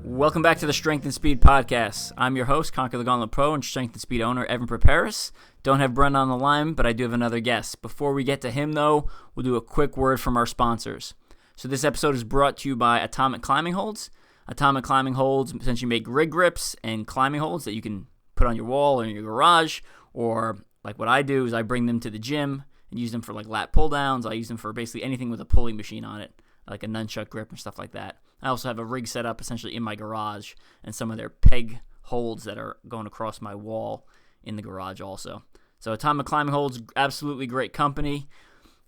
Welcome back to the Strength and Speed Podcast. I'm your host, Conquer the Gauntlet Pro and Strength and Speed owner, Evan Preparis. Don't have Brendan on the line, but I do have another guest. Before we get to him, though, we'll do a quick word from our sponsors. So this episode is brought to you by Atomic Climbing Holds. Atomic Climbing Holds essentially make rig grips and climbing holds that you can put on your wall or in your garage, or like what I do is I bring them to the gym and use them for like lat pull downs. I use them for basically anything with a pulley machine on it, like a nunchuck grip and stuff like that. I also have a rig set up essentially in my garage and some of their peg holds that are going across my wall in the garage also. So Atomic Climbing Holds, absolutely great company.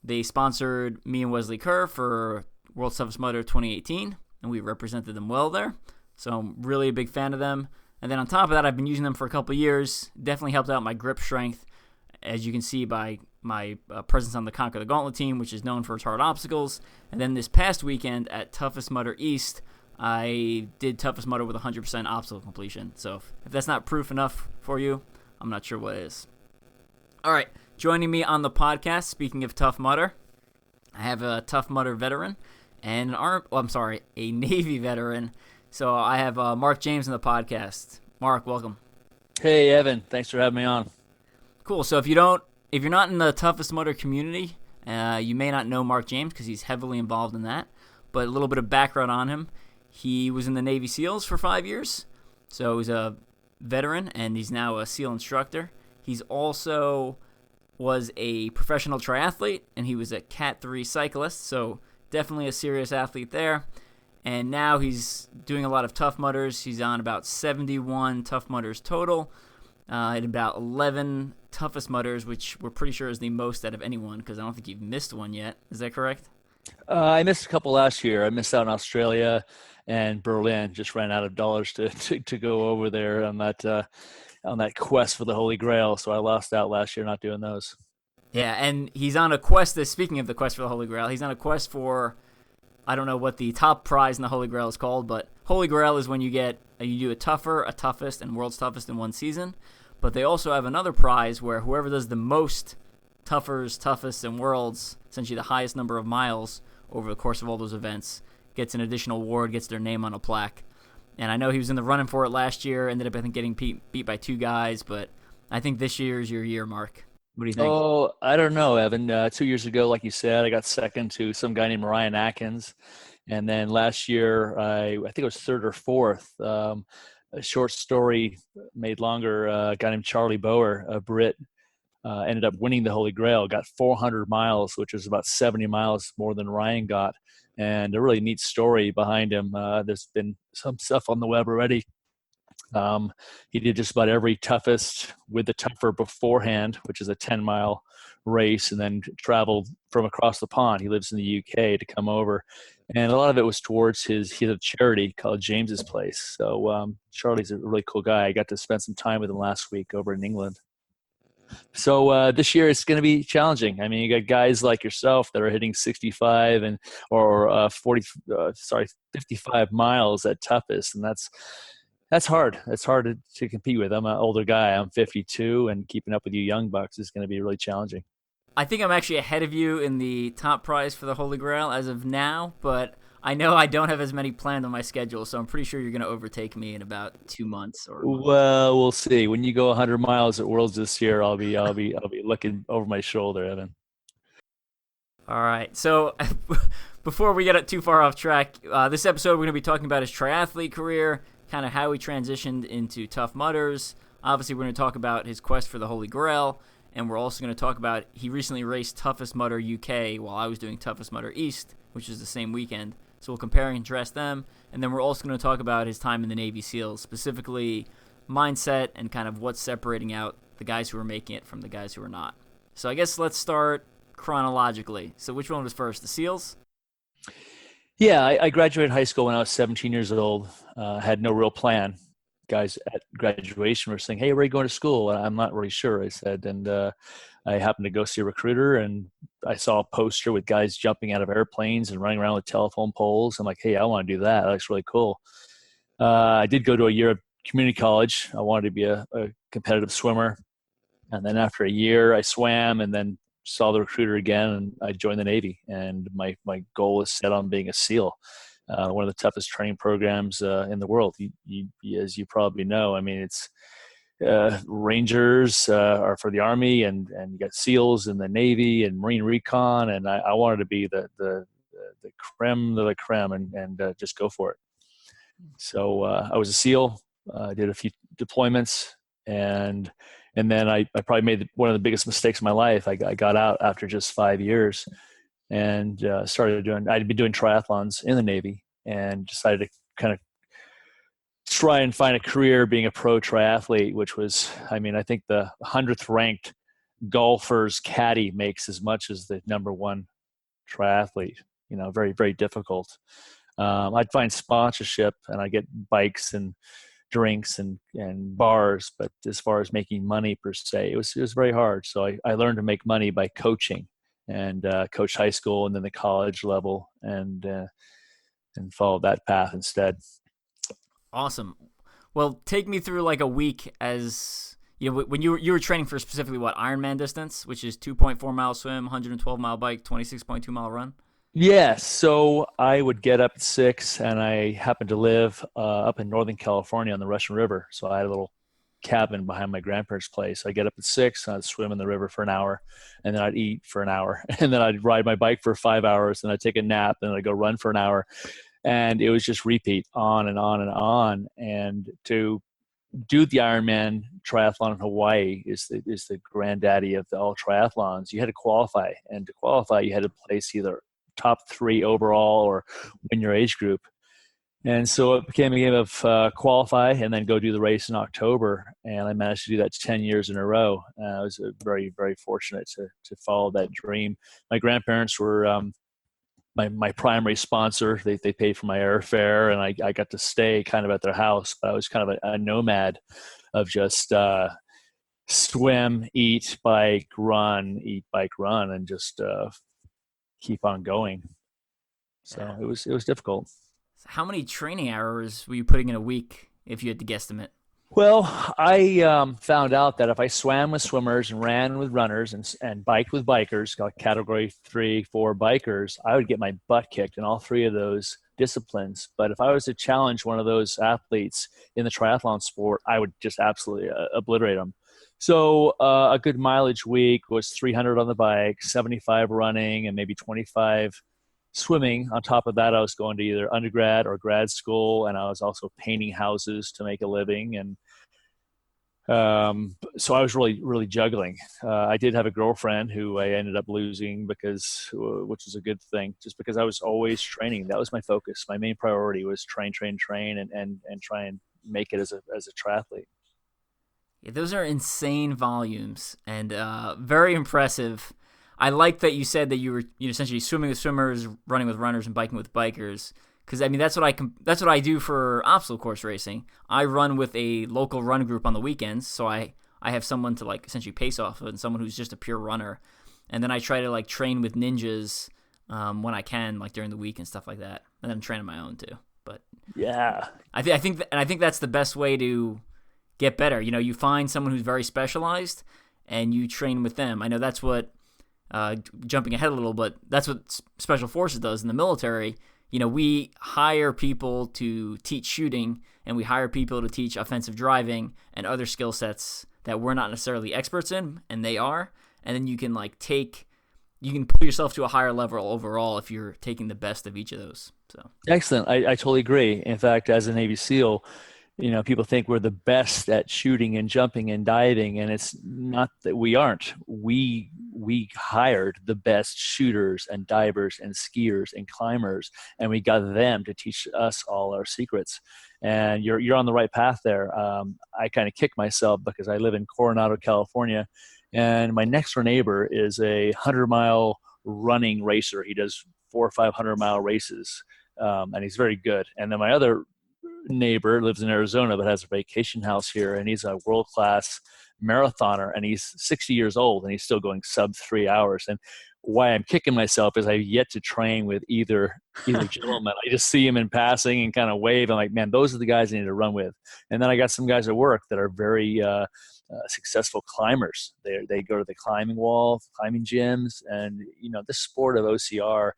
They sponsored me and Wesley Kerr for World's Toughest Mudder 2018, and we represented them well there. So I'm really a big fan of them. And then on top of that, I've been using them for a couple of years. Definitely helped out my grip strength, as you can see by my presence on the Conquer the Gauntlet team, which is known for its hard obstacles. And then this past weekend at Toughest Mudder East, I did Toughest Mudder with 100% obstacle completion. So if that's not proof enough for you, I'm not sure what is. All right, joining me on the podcast, speaking of Tough Mudder, I have a Tough Mudder veteran and a Navy veteran. So I have Mark James on the podcast. Mark, welcome. Hey, Evan. Thanks for having me on. Cool. So if you're not in the Toughest Mudder community, you may not know Mark James because he's heavily involved in that. But a little bit of background on him. He was in the Navy SEALs for 5 years. So he's a veteran, and he's now a SEAL instructor. He's also was a professional triathlete, and he was a Cat 3 cyclist. So definitely a serious athlete there. And now he's doing a lot of Tough Mudders. He's on about 71 Tough Mudders total. And about 11 Toughest Mudders, which we're pretty sure is the most out of anyone, because I don't think you've missed one yet. Is that correct? I missed a couple last year. I missed out in Australia and Berlin. Just ran out of dollars to go over there on that quest for the Holy Grail. So I lost out last year not doing those. Yeah, and he's on a quest. Speaking of the quest for the Holy Grail, he's on a quest for, I don't know what the top prize in the Holy Grail is called, but Holy Grail is when you do a tougher, a toughest, and world's toughest in one season. But they also have another prize where whoever does the most toughers, toughest, and worlds, essentially the highest number of miles over the course of all those events, gets an additional award, gets their name on a plaque. And I know he was in the running for it last year, ended up, I think, getting beat by two guys, but I think this year is your year, Mark. What do you think? Oh, I don't know, Evan. 2 years ago, like you said, I got second to some guy named Ryan Atkins. And then last year, I think it was third or fourth. A short story made longer, a guy named Charlie Bower, a Brit, ended up winning the Holy Grail, got 400 miles, which was about 70 miles more than Ryan got. And a really neat story behind him. There's been some stuff on the web already. He did just about every toughest with the tougher beforehand, which is a 10-mile race, and then traveled from across the pond. He lives in the UK to come over. And a lot of it was towards he had a charity called James's Place. So Charlie's a really cool guy. I got to spend some time with him last week over in England. So this year it's going to be challenging. I mean, you got guys like yourself that are hitting 65 or 55 miles at toughest, and that's hard. It's hard to compete with. I'm an older guy. I'm 52, and keeping up with you young bucks is going to be really challenging. I think I'm actually ahead of you in the top prize for the Holy Grail as of now, but I know I don't have as many planned on my schedule, so I'm pretty sure you're going to overtake me in about 2 months. Well, we'll see. When you go 100 miles at Worlds this year, I'll be looking over my shoulder, Evan. All right. So before we get too far off track, this episode we're going to be talking about his triathlete career, kind of how he transitioned into Tough Mudders. Obviously, we're going to talk about his quest for the Holy Grail. And we're also going to talk about, he recently raced Toughest Mudder UK while I was doing Toughest Mudder East, which is the same weekend. So we'll compare and contrast them. And then we're also going to talk about his time in the Navy SEALs, specifically mindset and kind of what's separating out the guys who are making it from the guys who are not. So I guess let's start chronologically. So which one was first, the SEALs? Yeah, I graduated high school when I was 17 years old. Had no real plan. guys at graduation were saying, "Hey, where are you going to school?" And I'm not really sure, I said. And I happened to go see a recruiter, and I saw a poster with guys jumping out of airplanes and running around with telephone poles. I'm like, "Hey, I want to do that. That looks really cool." I did go to a year of community college. I wanted to be a competitive swimmer. And then after a year, I swam and then saw the recruiter again, and I joined the Navy. And my goal was set on being a SEAL, one of the toughest training programs in the world. As you probably know, I mean, it's Rangers are for the Army, and you got SEALs in the Navy and Marine Recon. And I wanted to be the creme de la creme and just go for it. So I was a SEAL, did a few deployments, and then I probably made one of the biggest mistakes of my life. I got out after just 5 years, and I'd been doing triathlons in the Navy, and decided to kind of try and find a career being a pro triathlete, which was, I mean, I think the 100th ranked golfer's caddy makes as much as the number one triathlete. Very, very difficult. I'd find sponsorship, and I get bikes and drinks and bars, but as far as making money per se, it was very hard. So I learned to make money by coaching, and coached high school and then the college level, and followed that path instead. Awesome. Well, take me through like a week as when you were training for specifically what, Ironman distance, which is 2.4 mile swim, 112 mile bike, 26.2 mile run. Yes. So I would get up at 6, and I happened to live up in Northern California on the Russian River. So I had a little cabin behind my grandparents' place. I'd get up at 6, and I'd swim in the river for an hour, and then I'd eat for an hour, and then I'd ride my bike for 5 hours, and I'd take a nap, and I'd go run for an hour. And it was just repeat on and on and on. And to do the Ironman triathlon in Hawaii is the granddaddy of all triathlons. You had to qualify, and to qualify, you had to place either top 3 overall or win your age group. And so it became a game of qualify and then go do the race in October. And I managed to do that 10 years in a row. I was very, very fortunate to follow that dream. My grandparents were my primary sponsor. They paid for my airfare, and I got to stay kind of at their house. But I was kind of a nomad of just swim, eat, bike, run, and just keep on going. So it was difficult. How many training hours were you putting in a week, if you had to guesstimate? Well, I found out that if I swam with swimmers and ran with runners and biked with bikers, like category 3, 4 bikers, I would get my butt kicked in all 3 of those disciplines. But if I was to challenge one of those athletes in the triathlon sport, I would just absolutely obliterate them. So a good mileage week was 300 on the bike, 75 running, and maybe 25 swimming. On top of that, I was going to either undergrad or grad school, and I was also painting houses to make a living. And so I was really, really juggling. I did have a girlfriend who I ended up losing which was a good thing, just because I was always training. That was my focus. My main priority was train, and try and make it as a triathlete. Yeah, those are insane volumes and very impressive. I like that you said that you were essentially swimming with swimmers, running with runners, and biking with bikers. Because I mean that's what I do for obstacle course racing. I run with a local run group on the weekends, so I have someone to like essentially pace off of, and someone who's just a pure runner. And then I try to like train with ninjas when I can, like during the week and stuff like that. And then I'm training my own too. But yeah, I think that's the best way to get better. You find someone who's very specialized and you train with them. I know that's what. Jumping ahead a little, but that's what Special Forces does in the military. We hire people to teach shooting, and we hire people to teach offensive driving and other skill sets that we're not necessarily experts in, and they are. And then you can put yourself to a higher level overall if you're taking the best of each of those. So excellent. I totally agree. In fact, as a Navy SEAL, people think we're the best at shooting and jumping and diving, and it's not that we aren't. We hired the best shooters and divers and skiers and climbers, and we got them to teach us all our secrets. And you're on the right path there. I kind of kick myself because I live in Coronado, California, and my next door neighbor is a 100-mile running racer. He does 400 or 500-mile races, and he's very good. And then my other neighbor lives in Arizona but has a vacation house here, and he's a world-class marathoner, and he's 60 years old and he's still going sub 3 hours. And why I'm kicking myself is I've yet to train with either gentleman. I just see him in passing and kind of wave. I'm like, man, those are the guys I need to run with. And then I got some guys at work that are very successful climbers. They go to the climbing wall, climbing gyms, and this sport of OCR.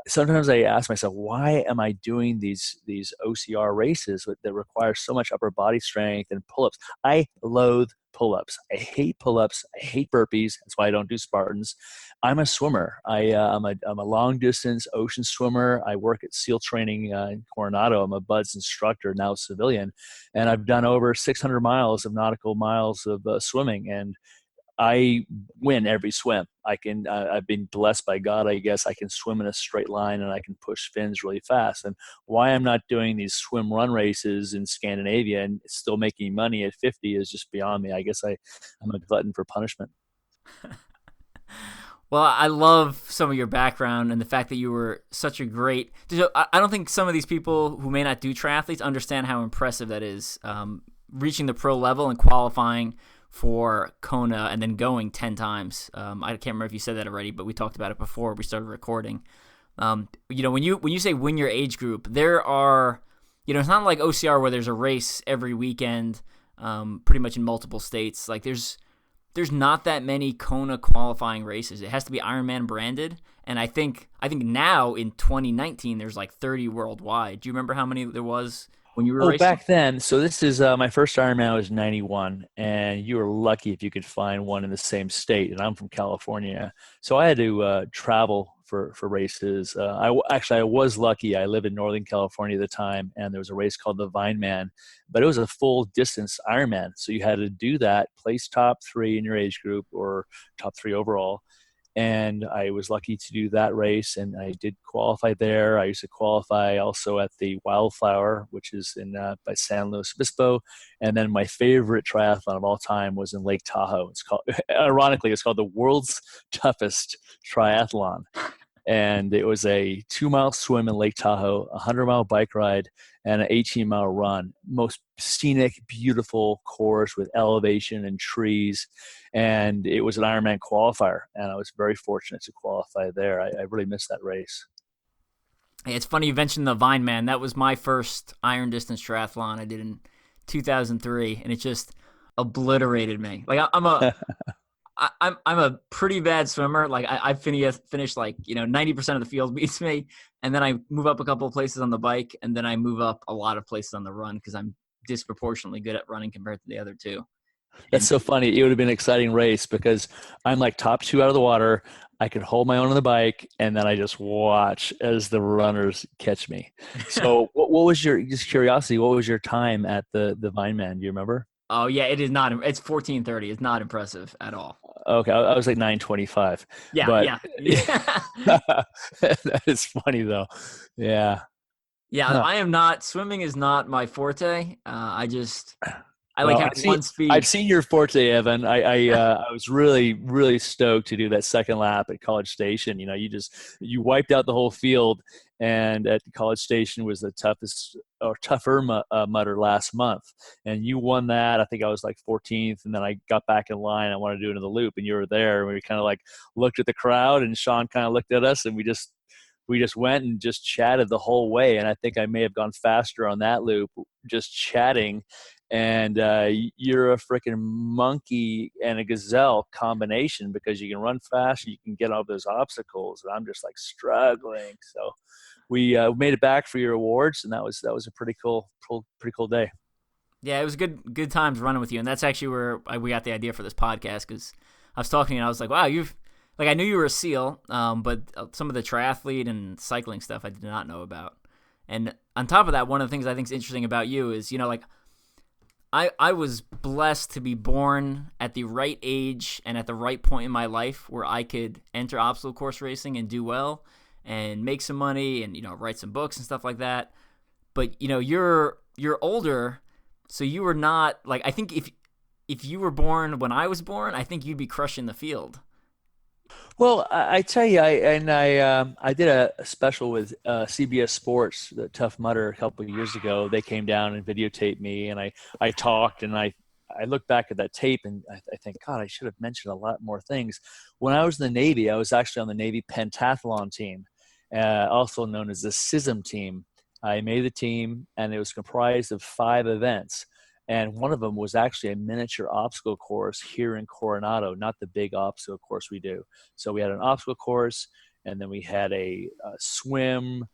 Sometimes I ask myself, why am I doing these OCR races that require so much upper body strength and pull-ups? I loathe pull-ups. I hate pull-ups. I hate burpees. That's why I don't do Spartans. I'm a swimmer. I'm a long distance ocean swimmer. I work at SEAL training in Coronado. I'm a BUDS instructor, now civilian, and I've done over 600 miles of nautical miles of swimming, and I win every swim. I've been blessed by God, I guess. I can swim in a straight line and I can push fins really fast. And why I'm not doing these swim run races in Scandinavia and still making money at 50 is just beyond me. I guess I'm a glutton for punishment. Well, I love some of your background and the fact that you were such a great. I don't think some of these people who may not do triathletes understand how impressive that is. Reaching the pro level and qualifying for Kona and then going 10 times. I can't remember if you said that already, but we talked about it before we started recording. When you say win your age group, there are, it's not like OCR where there's a race every weekend, pretty much in multiple states. Like there's not that many Kona qualifying races. It has to be Ironman branded, and I think now in 2019 there's like 30 worldwide. Do you remember how many there was when you were racing? Back then, so this is my first Ironman was 91, and you were lucky if you could find one in the same state, and I'm from California, so I had to travel for races. I was lucky. I lived in Northern California at the time, and there was a race called the Vineman, but it was a full distance Ironman, so you had to do that, place top 3 in your age group or top 3 overall. And I was lucky to do that race, and I did qualify there. I used to qualify also at the Wildflower, which is in by San Luis Obispo. And then my favorite triathlon of all time was in Lake Tahoe. It's called, ironically, it's called the world's toughest triathlon. And it was a 2-mile swim in Lake Tahoe, a 100-mile bike ride, and an 18-mile run. Most scenic, beautiful course with elevation and trees. And it was an Ironman qualifier, and I was very fortunate to qualify there. I really missed that race. Hey, it's funny you mentioned the Vineman. That was my first iron distance triathlon I did in 2003, and it just obliterated me. Like I'm a pretty bad swimmer. Like I finished like 90% of the field beats me, and then I move up a couple of places on the bike, and then I move up a lot of places on the run because I'm disproportionately good at running compared to the other two. That's so funny. It would have been an exciting race because I'm like top 2 out of the water. I could hold my own on the bike, and then I just watch as the runners catch me. So what was just curiosity, what was your time at the Vineman? Do you remember? Oh yeah, it is not. It's 14:30. It's not impressive at all. Okay, I was like 9:25. Yeah. That is funny though. Yeah. Huh. I am not. Swimming is not my forte. I like having one speed. I've seen your forte, Evan. I was really, really stoked to do that second lap at College Station. You wiped out the whole field, and at College Station was the toughest or tougher mutter last month. And you won that. I think I was like 14th, and then I got back in line. I wanted to do another loop, and you were there. And we kind of like looked at the crowd, and Sean kind of looked at us, and we just went and just chatted the whole way. And I think I may have gone faster on that loop, just chatting. And you're a freaking monkey and a gazelle combination because you can run fast, you can get over those obstacles, and I'm just like struggling. So we made it back for your awards, and that was a pretty cool day. Yeah, it was good times running with you, and that's actually where we got the idea for this podcast because I was talking and I was like, wow, I knew you were a SEAL, but some of the triathlete and cycling stuff I did not know about. And on top of that, one of the things I think is interesting about you is, I was blessed to be born at the right age and at the right point in my life where I could enter obstacle course racing and do well and make some money and, write some books and stuff like that. But, you're older, so you were not like, I think if you were born when I was born, I think you'd be crushing the field. Well, I tell you, I did a special with CBS Sports, the Tough Mudder, a couple of years ago. They came down and videotaped me, and I talked, and I look back at that tape, and I think, God, I should have mentioned a lot more things. When I was in the Navy, I was actually on the Navy pentathlon team, also known as the SISM team. I made the team, and it was comprised of 5 events. And one of them was actually a miniature obstacle course here in Coronado, not the big obstacle course we do. So we had an obstacle course, and then we had a swim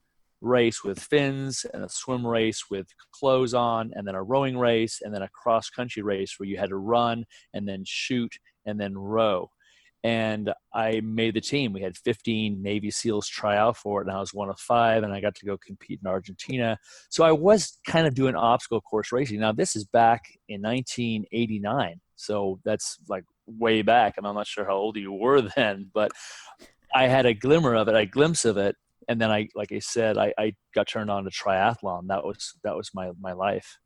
race with fins, and a swim race with clothes on, and then a rowing race, and then a cross country race where you had to run and then shoot and then row. And I made the team. We had 15 Navy SEALs try out for it, and I was one of 5, and I got to go compete in Argentina. So I was kind of doing obstacle course racing. Now, this is back in 1989, so that's like way back, and I'm not sure how old you were then, but I had a glimmer of it, a glimpse of it, and then like I said, I got turned on to triathlon. That was my life.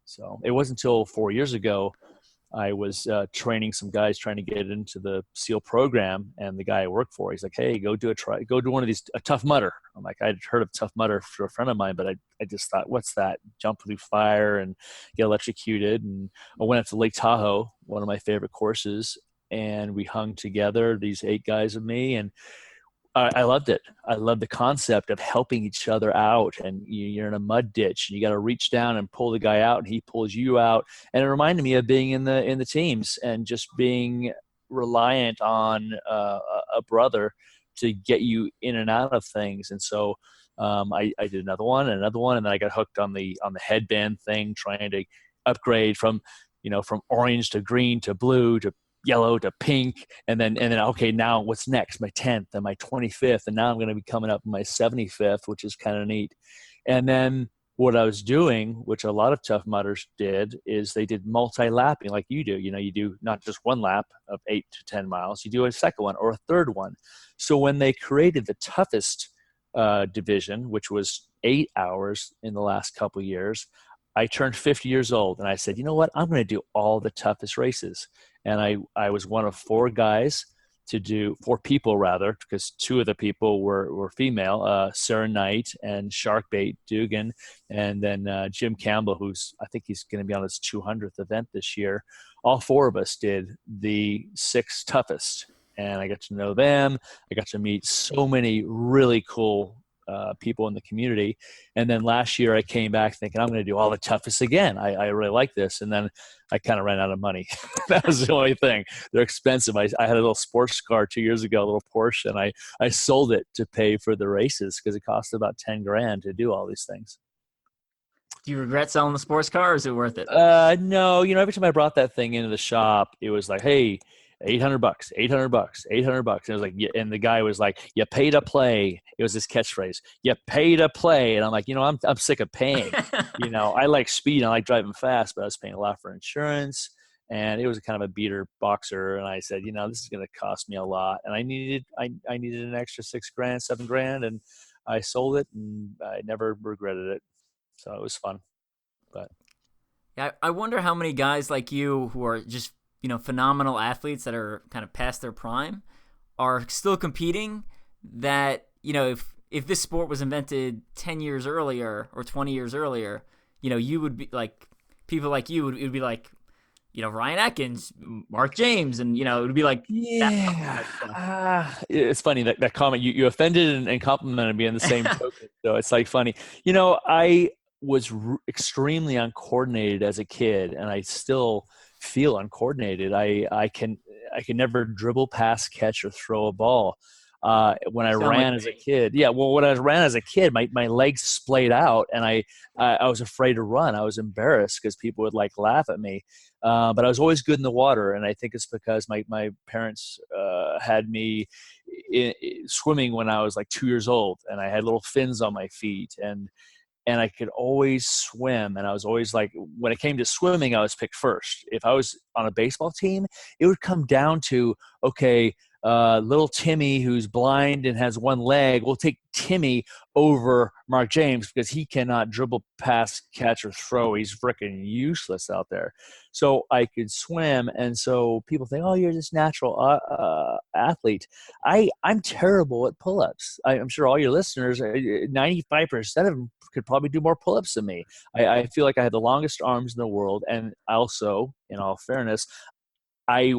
So it wasn't until 4 years ago I was training some guys trying to get into the SEAL program, and the guy I work for, he's like, "Hey, go do one of these, a Tough Mudder." I'm like, I'd heard of Tough Mudder for a friend of mine, but I just thought, what's that? Jump through fire and get electrocuted. And I went up to Lake Tahoe, one of my favorite courses, and we hung together, these 8 guys of me, and I loved it. I love the concept of helping each other out, and you're in a mud ditch, and you got to reach down and pull the guy out, and he pulls you out. And it reminded me of being in the teams and just being reliant on a brother to get you in and out of things. And so I did another one, and then I got hooked on the headband thing, trying to upgrade from orange to green to blue to yellow to pink, and then okay, now what's next? My 10th and my 25th, and now I'm going to be coming up my 75th, which is kind of neat. And then what I was doing, which a lot of Tough Mudders did, is they did multi-lapping like you do. You do not just one lap of 8 to 10 miles, you do a second one or a third one. So when they created the toughest division, which was 8 hours in the last couple of years, I turned 50 years old, and I said, you know what? I'm going to do all the toughest races. And I was one of 4 guys to do, 4 people rather, because 2 of the people were female, Sarah Knight and Sharkbait Dugan, and then Jim Campbell, I think he's going to be on his 200th event this year. All 4 of us did the 6 toughest, and I got to know them. I got to meet so many really cool people in the community. And then last year I came back thinking I'm going to do all the toughest again. I really like this. And then I kind of ran out of money. That was the only thing. They're expensive. I had a little sports car 2 years ago, a little Porsche, and I sold it to pay for the races because it cost about 10 grand to do all these things. Do you regret selling the sports car, or is it worth it? No, every time I brought that thing into the shop, it was like, hey, $800, $800, $800. And it was like, and the guy was like, "You pay to play." It was his catchphrase. "You pay to play." And I'm like, I'm sick of paying. I like speed. I like driving fast, but I was paying a lot for insurance, and it was kind of a beater boxer. And I said, this is going to cost me a lot, and I needed an extra 6 grand, 7 grand, and I sold it, and I never regretted it. So it was fun. But yeah, I wonder how many guys like you who are just phenomenal athletes that are kind of past their prime are still competing, that if this sport was invented 10 years earlier or 20 years earlier, you would be like, people like you would, it would be like, Ryan Atkins, Mark James, and it would be like, yeah. It's funny that comment you offended and complimented me in the same token. So it's like funny. I was extremely uncoordinated as a kid, and I still feel uncoordinated. I can never dribble, pass, catch, or throw a ball. When I ran as a kid, when I ran as a kid, my legs splayed out, and I was afraid to run. I was embarrassed because people would laugh at me. But I was always good in the water, and I think it's because my parents had me swimming when I was 2 years old, and I had little fins on my feet, and I could always swim. And I was always when it came to swimming, I was picked first. If I was on a baseball team, it would come down to, okay, little Timmy who's blind and has one leg. We'll take Timmy over Mark James because he cannot dribble, pass, catch, or throw. He's freaking useless out there. So I could swim, and so people think, oh, you're this natural athlete. I'm terrible at pull-ups. I'm sure all your listeners, 95% of them could probably do more pull-ups than me. I feel like I have the longest arms in the world, and also, in all fairness, I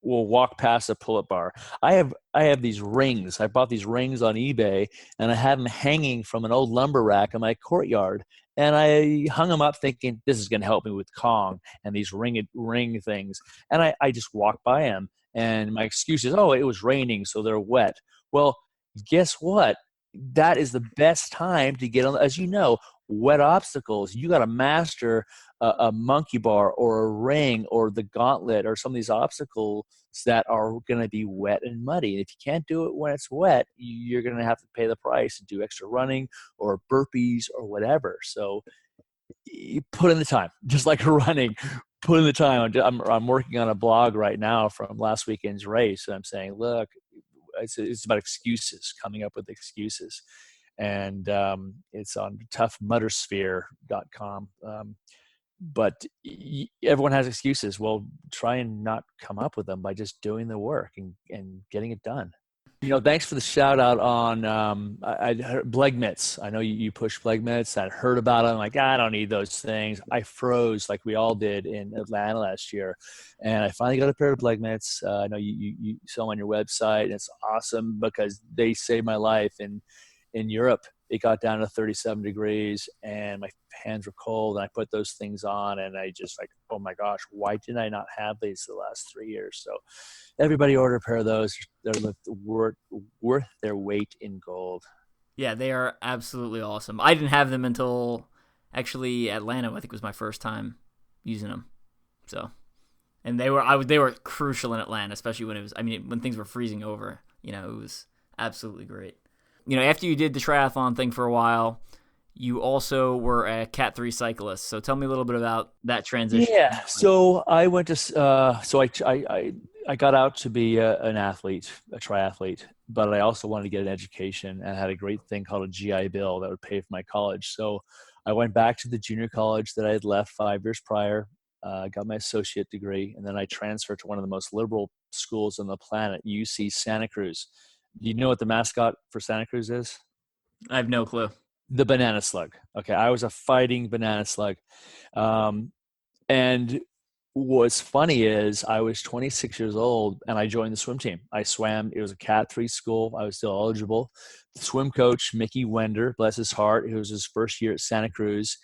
will walk past a pull-up bar. I have these rings. I bought these rings on eBay, and I had them hanging from an old lumber rack in my courtyard. And I hung them up thinking, this is going to help me with Kong and these ring things. And I just walked by them. And my excuse is, oh, it was raining, so they're wet. Well, guess what? That is the best time to get on, as you know, wet obstacles. You got to master a monkey bar or a ring or the gauntlet or some of these obstacles that are going to be wet and muddy. And if you can't do it when it's wet, you're going to have to pay the price and do extra running or burpees or whatever. So you put in the time, just like running. Put in the time. I'm working on a blog right now from last weekend's race, and I'm saying, look, it's about excuses, coming up with excuses. And it's on toughmuttersphere.com. But everyone has excuses. Well, try and not come up with them by just doing the work and getting it done. Thanks for the shout out on I heard Bleg mitts. I know you push Bleg mitts. I heard about them. Like, I don't need those things. I froze like we all did in Atlanta last year, and I finally got a pair of Bleg mitts. I know you sell them on your website, and it's awesome because they saved my life. In Europe, it got down to 37 degrees, and my hands were cold, and I put those things on, and I just like, oh my gosh, why did I not have these the last 3 years? So everybody order a pair of those. They're worth their weight in gold. Yeah, they are absolutely awesome. I didn't have them until actually Atlanta. I think was my first time using them. So, and they were crucial in Atlanta, especially when when things were freezing over. It was absolutely great. After you did the triathlon thing for a while, you also were a Cat 3 cyclist. So tell me a little bit about that transition. Yeah. So I went to, I got out to be an athlete, a triathlete, but I also wanted to get an education and had a great thing called a GI Bill that would pay for my college. So I went back to the junior college that I had left 5 years prior, got my associate degree, and then I transferred to one of the most liberal schools on the planet, UC Santa Cruz. Do you know what the mascot for Santa Cruz is? I have no clue. The banana slug. Okay, I was a fighting banana slug. And what's funny is I was 26 years old and I joined the swim team. I swam. It was a Cat 3 school. I was still eligible. The swim coach, Mickey Wender, bless his heart, it was his first year at Santa Cruz.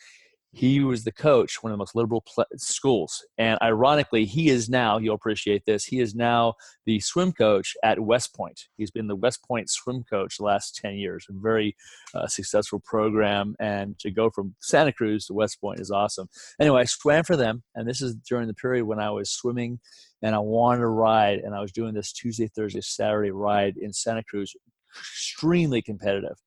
He was the coach, one of the most liberal schools. And ironically, he is now, you'll appreciate this, he is now the swim coach at West Point. He's been the West Point swim coach the last 10 years. A very successful program. And to go from Santa Cruz to West Point is awesome. Anyway, I swam for them. And this is during the period when I was swimming and I wanted to ride. And I was doing this Tuesday, Thursday, Saturday ride in Santa Cruz, extremely competitive.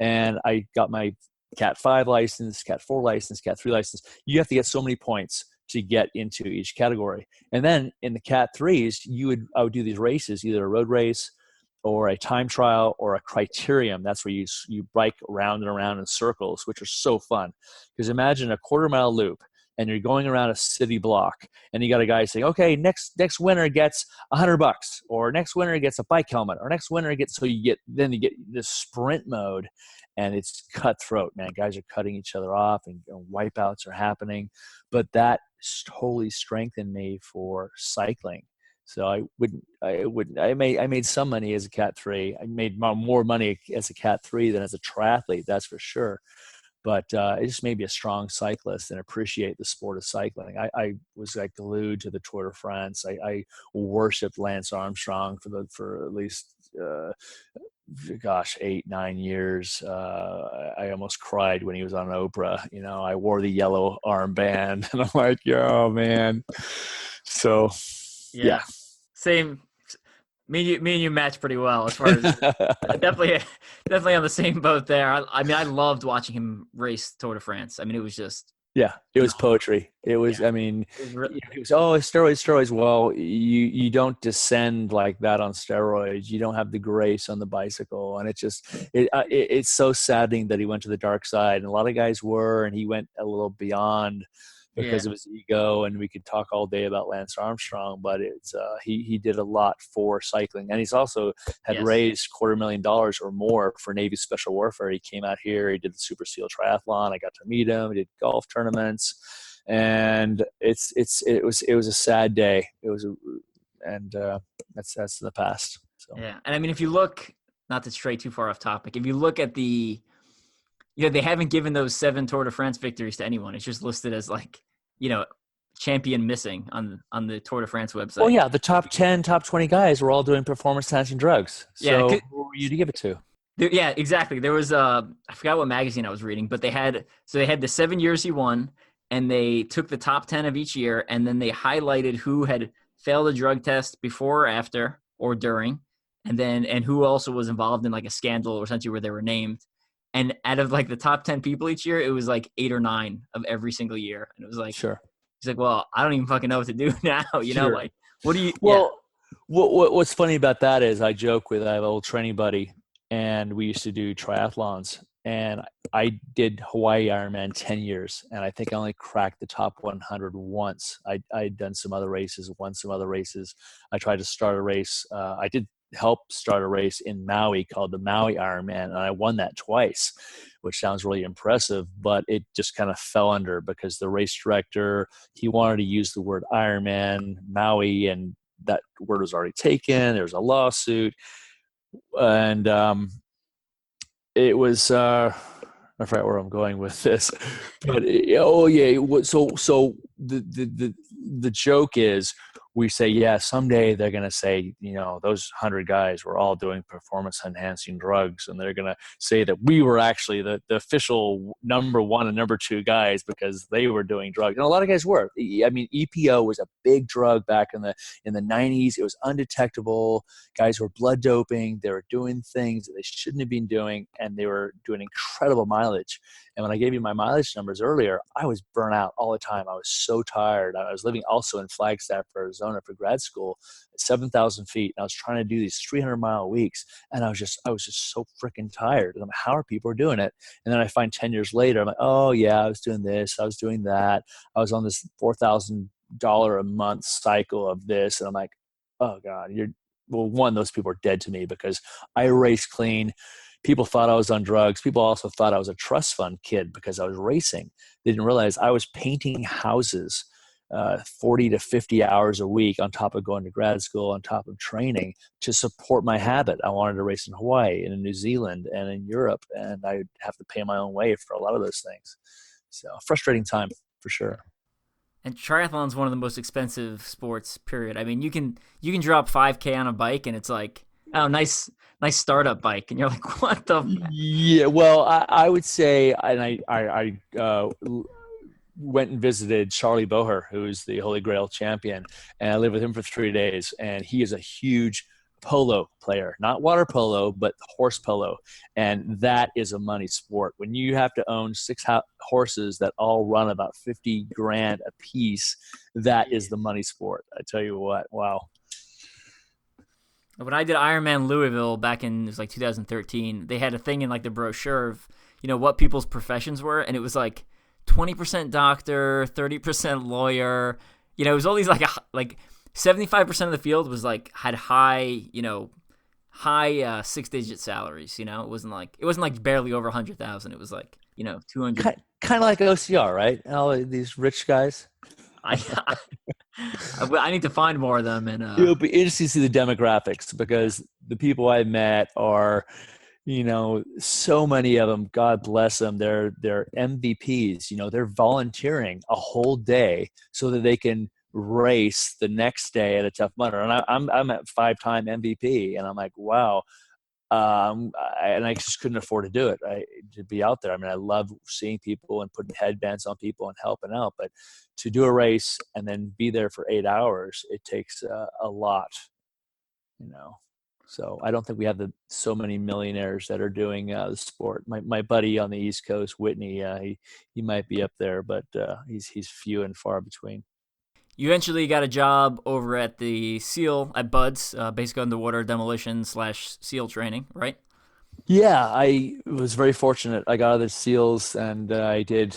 And I got my Cat 5 license, Cat 4 license, Cat 3 license. You have to get so many points to get into each category. And then in the Cat 3s, I would do these races, either a road race or a time trial or a criterium. That's where you bike around and around in circles, which are so fun. Because imagine a quarter-mile loop, and you're going around a city block, and you got a guy saying, okay, next winner gets $100, or next winner gets a bike helmet, or next winner gets, so you get this sprint mode, and it's cutthroat, man. Guys are cutting each other off, and wipeouts are happening. But that totally strengthened me for cycling. So I made some money as a Cat 3. I made more money as a Cat 3 than as a triathlete, that's for sure. But it just made me a strong cyclist and appreciate the sport of cycling. I was like glued to the Tour de France. I worshipped Lance Armstrong for at least 8-9 years. I almost cried when he was on Oprah. I wore the yellow armband, and I'm like, yo, man. So yeah. Same. Me and you match pretty well as far as definitely on the same boat there. I loved watching him race Tour de France. It was just Yeah, it was No. poetry. It was, Yeah. I mean, It was re- it was, oh, steroids. Well, you don't descend like that on steroids. You don't have the grace on the bicycle, and it's so saddening that he went to the dark side. And a lot of guys were, and he went a little beyond yeah. because of his ego. And we could talk all day about Lance Armstrong, but he did a lot for cycling, and he's also had Yes. raised $250,000 or more for Navy Special Warfare. He came out here, he did the Super SEAL Triathlon. I got to meet him. He did golf tournaments, and it was a sad day. And that's in the past. So Yeah. And I mean, if you look, not to stray too far off topic, if you look at they haven't given those 7 Tour de France victories to anyone. It's just listed as like, you know, champion missing on the Tour de France well, website. yeah, the top 10, top 20 guys were all doing performance enhancing drugs. Yeah. So who were you to give it to? Yeah, exactly. There was I forgot what magazine I was reading, but they had the 7 years he won, and they took the top 10 of each year, and then they highlighted who had failed a drug test before or after or during, and who also was involved in like a scandal or essentially where they were named. And out of like the top 10 people each year, it was like 8 or 9 of every single year. And it was like Sure. he's like, well, I don't even fucking know what to do now, Sure. like what do you yeah. Well, what's funny about that is I joke with I have an old training buddy, and we used to do triathlons, and I did Hawaii Ironman 10 years, and I think I only cracked the top 100 once. I'd done some other races, won some other races. I tried to start a race. I did help start a race in Maui called the Maui Ironman, and I won that twice, which sounds really impressive, but it just kind of fell under because the race director, he wanted to use the word Ironman Maui, and that word was already taken. There was a lawsuit, and it was I forgot where I'm going with this, but oh yeah. So the joke is we say, yeah, someday they're going to say, those 100 guys were all doing performance enhancing drugs, and they're going to say that we were actually the official number 1 and number 2 guys because they were doing drugs. And a lot of guys were. I mean, EPO was a big drug back in the 90s. It was undetectable. Guys were blood doping. They were doing things that they shouldn't have been doing, and they were doing incredible mileage. And when I gave you my mileage numbers earlier, I was burnt out all the time. I was so tired. I was living also in Flagstaff, Arizona for grad school, 7,000 feet. And I was trying to do these 300-mile weeks. And I was just so freaking tired. And I'm like, how are people doing it? And then I find 10 years later, I'm like, oh yeah, I was doing this. I was doing that. I was on this $4,000 a month cycle of this. And I'm like, oh God, one, those people are dead to me because I race clean. People thought I was on drugs. People also thought I was a trust fund kid because I was racing. They didn't realize I was painting houses 40 to 50 hours a week on top of going to grad school, on top of training to support my habit. I wanted to race in Hawaii and in New Zealand and in Europe, and I'd have to pay my own way for a lot of those things. So frustrating time for sure. And triathlon's one of the most expensive sports, period. I mean, you can drop 5K on a bike and it's like, oh, nice startup bike, and you're like, what the? Yeah, well, I would say, and I went and visited Charlie Boher, who's the Holy Grail champion, and I lived with him for 3 days, and he is a huge polo player, not water polo, but horse polo, and that is a money sport. When you have to own 6 horses that all run about 50 grand a piece, that is the money sport. I tell you what, wow. When I did Ironman Louisville back in, it was like 2013, they had a thing in like the brochure of, what people's professions were. And it was like 20% doctor, 30% lawyer. It was all these like 75% of the field was like, had high 6-digit salaries. It wasn't like barely over 100,000. It was like, 200. Kind of like OCR, right? All these rich guys. I need to find more of them. And it'll be interesting to see the demographics because the people I met are, so many of them, God bless them, they're MVPs. They're volunteering a whole day so that they can race the next day at a Tough Mudder. And I'm at 5-time MVP, and I'm like, wow. And I just couldn't afford to do it. To be out there. I mean, I love seeing people and putting headbands on people and helping out, but to do a race and then be there for 8 hours, it takes a lot, So I don't think we have so many millionaires that are doing the sport. My buddy on the East Coast, Whitney, he might be up there, but he's few and far between. You eventually got a job over at the SEAL at Buds, basic underwater demolition / SEAL training, right? Yeah, I was very fortunate. I got out of the SEALs and I did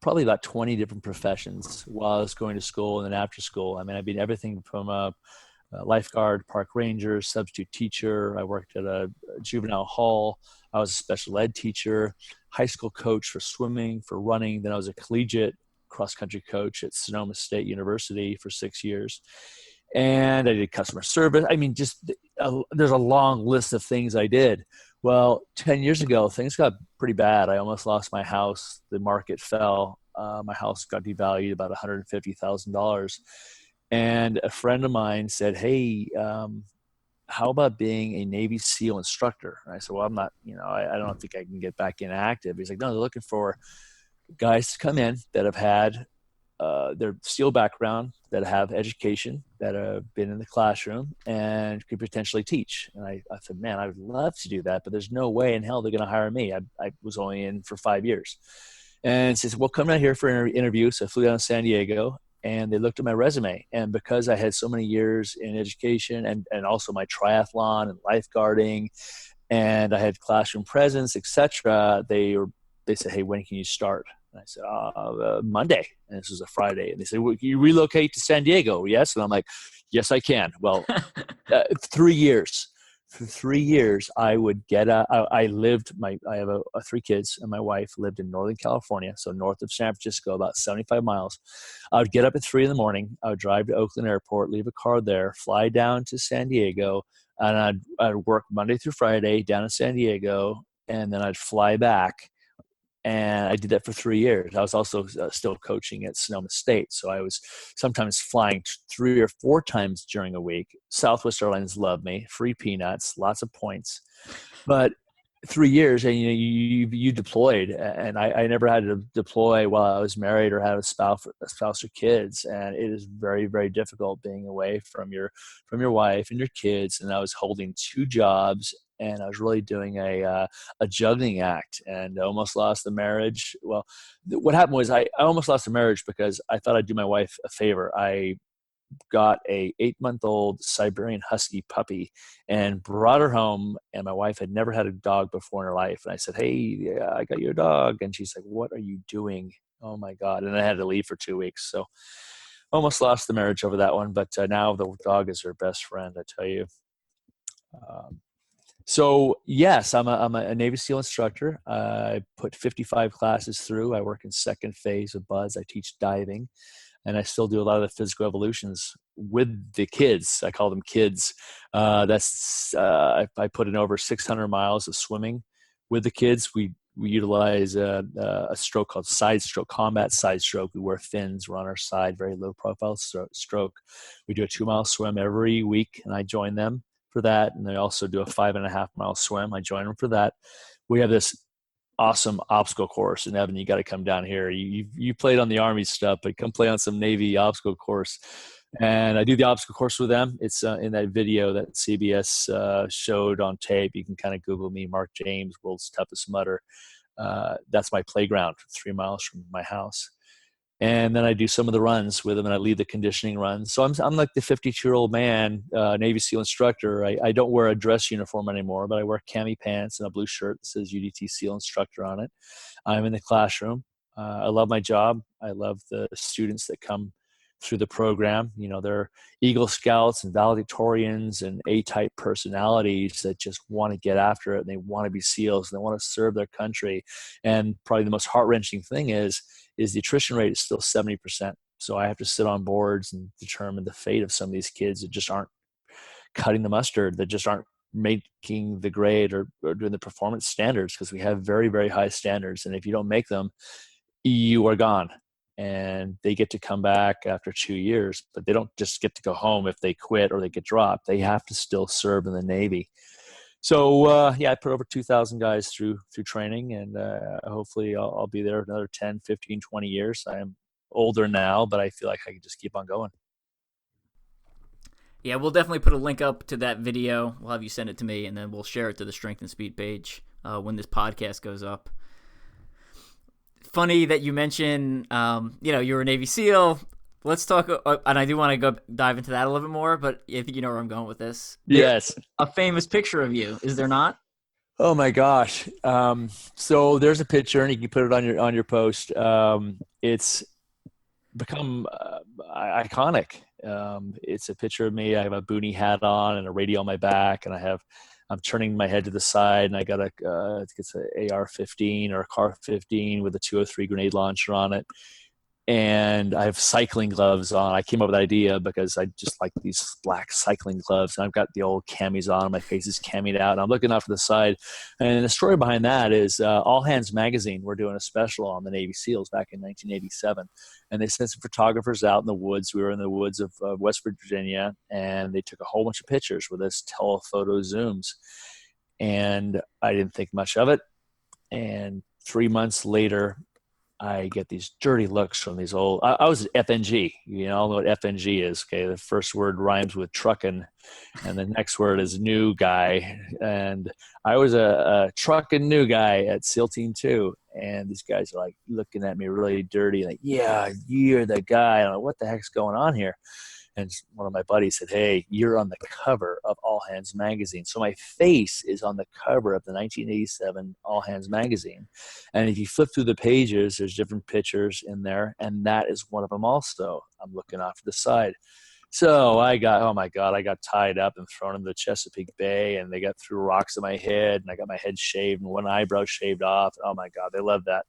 probably about 20 different professions while I was going to school and then after school. I mean, I've been everything from a lifeguard, park ranger, substitute teacher. I worked at a juvenile hall. I was a special ed teacher, high school coach for swimming, for running. Then I was a collegiate cross country coach at Sonoma State University for 6 years. And I did customer service. I mean, there's a long list of things I did. Well, 10 years ago, things got pretty bad. I almost lost my house. The market fell. My house got devalued about $150,000. And a friend of mine said, hey, how about being a Navy SEAL instructor? And I said, well, I'm not, I don't think I can get back in active. He's like, no, they're looking for guys to come in that have had their SEAL background, that have education, that have been in the classroom and could potentially teach. And I said, man, I would love to do that, but there's no way in hell they're going to hire me. I was only in for 5 years. And she said, well, come down here for an interview. So I flew down to San Diego and they looked at my resume. And because I had so many years in education and also my triathlon and lifeguarding, and I had classroom presence, etc., they said, hey, when can you start? And I said, Monday. And this was a Friday. And they said, well, can you relocate to San Diego? Yes. And I'm like, yes, I can. Well, 3 years. For 3 years, I would get I have 3 kids, and my wife lived in Northern California, so north of San Francisco, about 75 miles. I would get up at 3 a.m. I would drive to Oakland Airport, leave a car there, fly down to San Diego, and I'd work Monday through Friday down in San Diego, and then I'd fly back. And I did that for 3 years. I was also still coaching at Sonoma State. So I was sometimes flying 3 or 4 times during a week. Southwest Airlines loved me, free peanuts, lots of points. But 3 years, and you deployed, and I never had to deploy while I was married or had a spouse or kids. And it is very, very difficult being away from your wife and your kids. And I was holding 2 jobs, and I was really doing a juggling act, and I almost lost the marriage. Well, what happened was I almost lost the marriage because I thought I'd do my wife a favor. I got a 8-month-old Siberian Husky puppy and brought her home, and my wife had never had a dog before in her life. And I said, hey, yeah, I got you a dog. And she's like, what are you doing? Oh my God. And I had to leave for 2 weeks. So almost lost the marriage over that one. But now the dog is her best friend, I tell you. So yes, I'm a Navy SEAL instructor. I put 55 classes through. I work in second phase of BUDS. I teach diving, and I still do a lot of the physical evolutions with the kids. I call them kids. I put in over 600 miles of swimming with the kids. We utilize a stroke called side stroke, combat side stroke. We wear fins. We're on our side, very low profile stroke. We do a 2-mile swim every week, and I join them for that. And they also do a 5.5-mile swim. I join them for that. We have this awesome obstacle course. And Evan, you got to come down here. You played on the Army stuff, but come play on some Navy obstacle course. And I do the obstacle course with them. It's in that video that CBS showed on tape. You can kind of Google me, Mark James, world's toughest mudder. That's my playground, 3 miles from my house. And then I do some of the runs with them, and I lead the conditioning runs. So I'm like the 52-year-old man, Navy SEAL instructor. I don't wear a dress uniform anymore, but I wear cami pants and a blue shirt that says UDT SEAL instructor on it. I'm in the classroom. I love my job. I love the students that come through the program. They're Eagle Scouts and valedictorians and A-type personalities that just want to get after it, and they want to be SEALs, and they want to serve their country. And probably the most heart-wrenching thing is the attrition rate is still 70%. So I have to sit on boards and determine the fate of some of these kids that just aren't cutting the mustard, that just aren't making the grade or doing the performance standards, because we have very, very high standards. And if you don't make them, you are gone. And they get to come back after 2 years, but they don't just get to go home if they quit or they get dropped. They have to still serve in the Navy. So I put over 2,000 guys through training, and hopefully I'll be there another 10, 15, 20 years. I am older now, but I feel like I can just keep on going. Yeah, we'll definitely put a link up to that video. We'll have you send it to me, and then we'll share it to the Strength and Speed page when this podcast goes up. Funny that you mentioned, you're a Navy SEAL. Let's talk, and I do want to go dive into that a little bit more, but I think you know where I'm going with this. Yes. There's a famous picture of you, is there not? Oh my gosh. So there's a picture, and you can put it on your post. It's become iconic. It's a picture of me. I have a boonie hat on and a radio on my back, and I'm turning my head to the side, and I got I think it's an AR-15 or a CAR-15 with a 203 grenade launcher on it. And I have cycling gloves on. I came up with that idea because I just like these black cycling gloves, and I've got the old camis on. My face is camied out, and I'm looking off to the side. And the story behind that is All Hands Magazine were doing a special on the Navy SEALs back in 1987, and they sent some photographers out in the woods. We were in the woods of West Virginia, and they took a whole bunch of pictures with this telephoto zooms. And I didn't think much of it. And 3 months later, I get these dirty looks from these old. I was FNG. You know what FNG is. Okay, the first word rhymes with truckin', and the next word is new guy. And I was a truckin' new guy at SEAL Team 2, and these guys are like looking at me really dirty, like, "Yeah, you're the guy." I'm like, "What the heck's going on here?" And one of my buddies said, "Hey, you're on the cover of All Hands Magazine." So my face is on the cover of the 1987 All Hands Magazine. And if you flip through the pages, there's different pictures in there. And that is one of them also. I'm looking off to the side. So I got tied up and thrown into the Chesapeake Bay, and they got threw rocks at my head, and I got my head shaved and one eyebrow shaved off. Oh my God, they love that.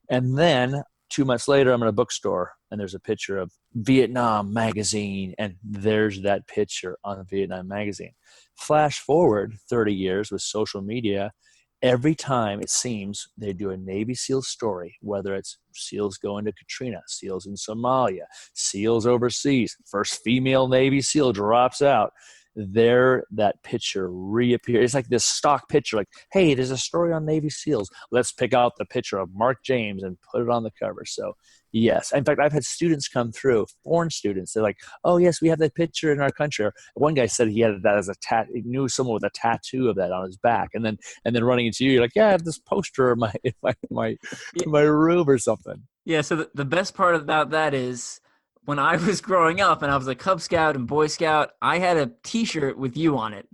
And then 2 months later, I'm in a bookstore, and there's a picture of Vietnam Magazine, and there's that picture on Vietnam Magazine. Flash forward 30 years with social media, every time it seems they do a Navy SEAL story, whether it's SEALs going to Katrina, SEALs in Somalia, SEALs overseas, first female Navy SEAL drops out, there that picture reappears. It's like this stock picture, like, hey, there's a story on Navy SEALs. Let's pick out the picture of Mark James and put it on the cover. So yes, in fact, I've had students come through, foreign students. They're like, oh yes, we have that picture in our country. One guy said he had that as a he knew someone with a tattoo of that on his back, and then running into you, you're like, yeah, I have this poster in my room or something. Yeah. So the best part about that is, when I was growing up and I was a Cub Scout and Boy Scout, I had a T-shirt with you on it.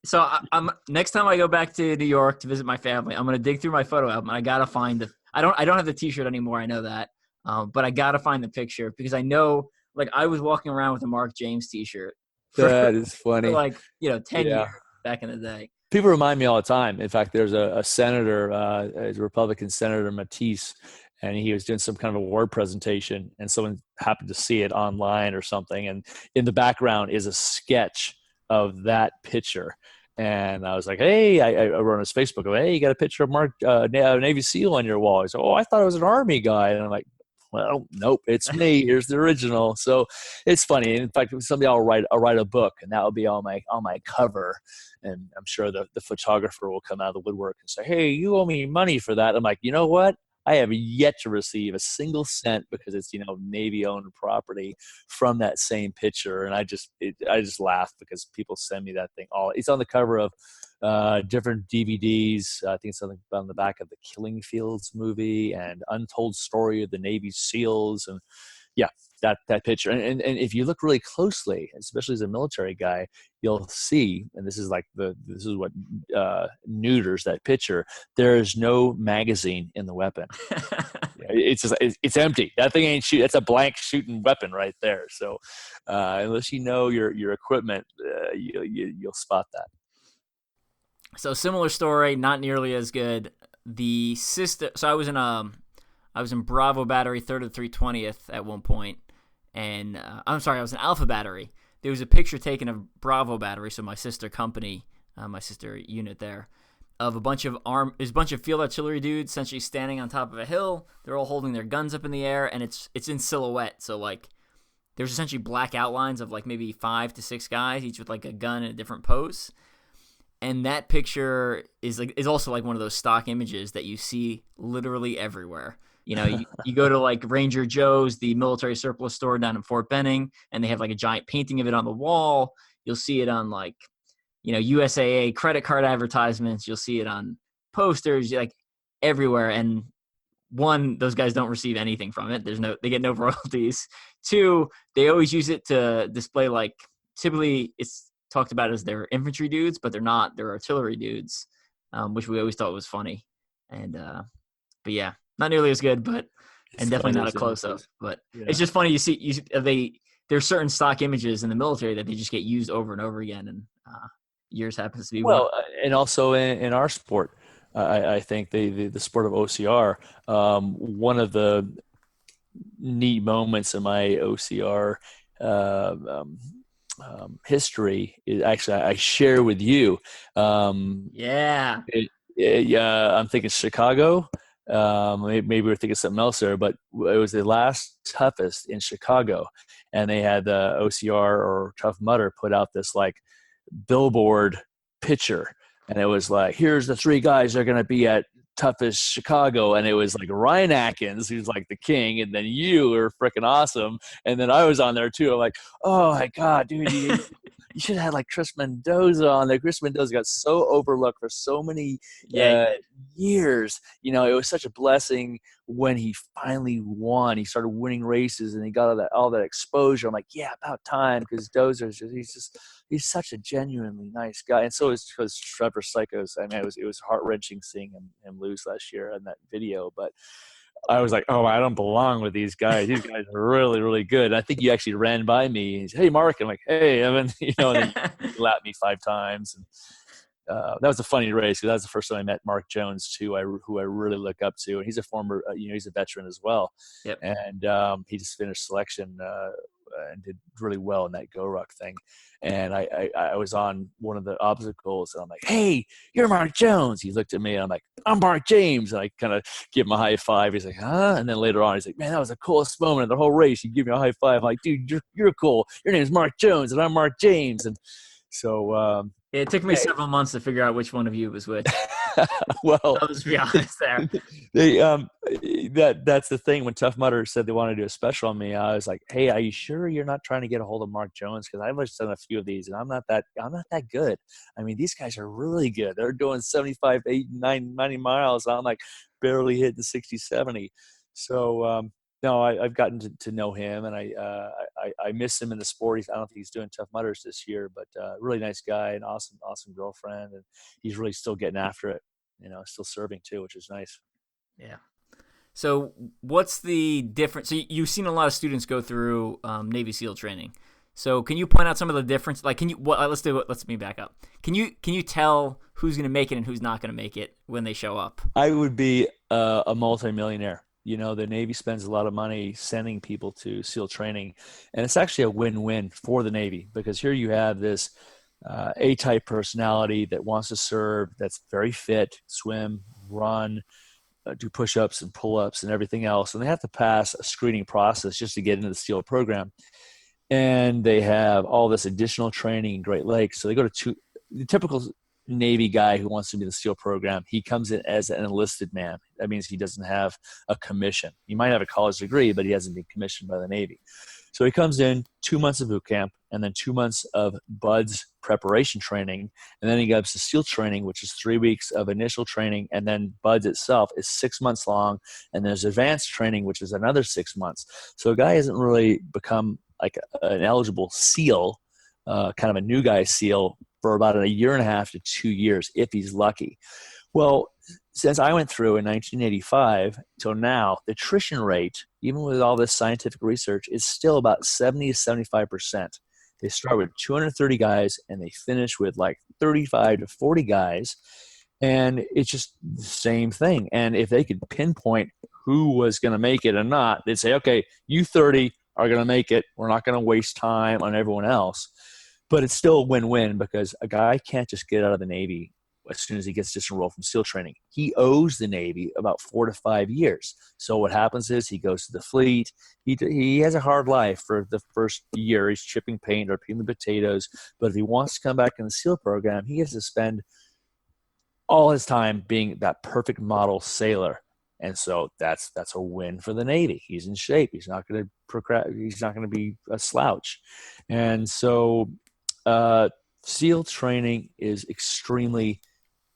So I'm next time I go back to New York to visit my family, I'm gonna dig through my photo album. And I gotta find I don't have the T-shirt anymore. I know that, but I gotta find the picture, because I know, like, I was walking around with a Mark James T-shirt. That is funny. For 10 years back in the day. People remind me all the time. In fact, there's a senator, a Republican Senator Matisse, and he was doing some kind of award presentation, and someone happened to see it online or something. And in the background is a sketch of that picture. And I was like, hey, I wrote on his Facebook, hey, you got a picture of Mark, Navy SEAL on your wall. He said, oh, I thought it was an Army guy. And I'm like, well, nope, it's me. Here's the original. So it's funny. In fact, someday I'll write a book, and that will be on my cover. And I'm sure the photographer will come out of the woodwork and say, hey, you owe me money for that. I'm like, you know what? I have yet to receive a single cent, because it's, Navy-owned property, from that same picture. And I just laugh, because people send me that thing. It's on the cover of different DVDs. I think it's something on the back of the Killing Fields movie and Untold Story of the Navy SEALs. And yeah, that picture. And if you look really closely, especially as a military guy, you'll see, and this is what neuters that picture, there is no magazine in the weapon. It's empty. That thing ain't that's a blank shooting weapon right there. So unless you know your equipment, you'll spot that. So similar story, not nearly as good. So I was in Bravo Battery, 3rd to 320th at one point, and I was in Alpha Battery. There was a picture taken of Bravo Battery, so my sister company, my sister unit there, of a bunch of field artillery dudes essentially standing on top of a hill. They're all holding their guns up in the air, and it's in silhouette. So like, there's essentially black outlines of like maybe 5 to 6 guys, each with like a gun in a different pose. And that picture is also like one of those stock images that you see literally everywhere. You go to like Ranger Joe's, the military surplus store down in Fort Benning, and they have like a giant painting of it on the wall. You'll see it on like, USAA credit card advertisements. You'll see it on posters, like everywhere. And one, those guys don't receive anything from it. They get no royalties. Two, they always use it to display, like, typically it's talked about as their infantry dudes, but they're not. They're artillery dudes, which we always thought was funny. And but yeah, not nearly as good, but and definitely not a close up. But yeah. It's just funny there's certain stock images in the military that they just get used over and over again, and yours happens to be well, and also in our sport. I think the sport of OCR, one of the neat moments in my OCR history is actually I share with you. I'm thinking Chicago. Maybe we're thinking something else there, but it was the last toughest in Chicago, and they had the OCR or Tough Mudder put out this like billboard picture. And it was like, here's the 3 guys that are going to be at toughest Chicago. And it was like Ryan Atkins, who's like the king. And then you are freaking awesome. And then I was on there too. I'm like, oh my God, dude, you should have had like Chris Mendoza on there. Chris Mendoza got so overlooked for so many years. It was such a blessing when he finally won. He started winning races and he got all that exposure. I'm like, yeah, about time, because Dozer's he's such a genuinely nice guy. And so is Trevor Psychos. I mean, it was heart-wrenching seeing him lose last year in that video. But I was like, oh, I don't belong with these guys. These guys are really, really good. And I think you actually ran by me. He said, hey, Mark. I'm like, hey, Evan. And then he lapped me 5 times. And that was a funny race, because that was the first time I met Mark Jones too, who I really look up to, and he's a former, he's a veteran as well. Yep. And he just finished selection and did really well in that Go Ruck thing. And I was on one of the obstacles, and I'm like, hey, you're Mark Jones. He looked at me, and I'm like, I'm Mark James. And I kind of give him a high five. He's like, huh? And then later on, he's like, man, that was the coolest moment of the whole race. You give me a high five. I'm like, dude, you're cool. Your name's Mark Jones, and I'm Mark James. And so it took me several months to figure out which one of you was which. Well, I'll just be honest there. That's the thing. When Tough Mudder said they wanted to do a special on me, I was like, hey, are you sure you're not trying to get a hold of Mark Jones? Because I've done a few of these, and I'm not that good. I mean, these guys are really good. They're doing 75, 80, 90 miles. And I'm like barely hitting 60, 70. So no, I've gotten to know him, and I miss him in the sport. I don't think he's doing Tough Mudders this year, but really nice guy, and awesome girlfriend, and he's really still getting after it. Still serving too, which is nice. Yeah. So what's the difference? So you've seen a lot of students go through Navy SEAL training. So can you point out some of the difference? Like, let me back up. Can you tell who's going to make it and who's not going to make it when they show up? I would be a multimillionaire. The Navy spends a lot of money sending people to SEAL training, and it's actually a win-win for the Navy, because here you have this A-type personality that wants to serve, that's very fit, swim, run, do push-ups and pull-ups and everything else, and they have to pass a screening process just to get into the SEAL program. And they have all this additional training in Great Lakes, so they go to the typical Navy guy who wants to be in the SEAL program. He comes in as an enlisted man. That means he doesn't have a commission. He might have a college degree, but he hasn't been commissioned by the Navy. So he comes in 2 months of boot camp, and then 2 months of BUDS preparation training, and then he goes to SEAL training, which is 3 weeks of initial training, and then BUDS itself is 6 months long, and there's advanced training, which is another 6 months. So a guy hasn't really become like an eligible SEAL, kind of a new guy SEAL, for about 1.5 years to 2 years, if he's lucky. Well, since I went through in 1985 till now, the attrition rate, even with all this scientific research, is still about 70 to 75%. They start with 230 guys, and they finish with like 35 to 40 guys, and it's just the same thing. And if they could pinpoint who was going to make it or not, they'd say, okay, you 30 are going to make it. We're not going to waste time on everyone else. But it's still a win-win, because a guy can't just get out of the Navy as soon as he gets disenrolled from SEAL training. He owes the Navy about 4 to 5 years. So what happens is he goes to the fleet. He has a hard life for the first year. He's chipping paint or peeling potatoes. But if he wants to come back in the SEAL program, he has to spend all his time being that perfect model sailor. And so that's a win for the Navy. He's in shape. He's not going to he's not going to be a slouch. And so SEAL training is extremely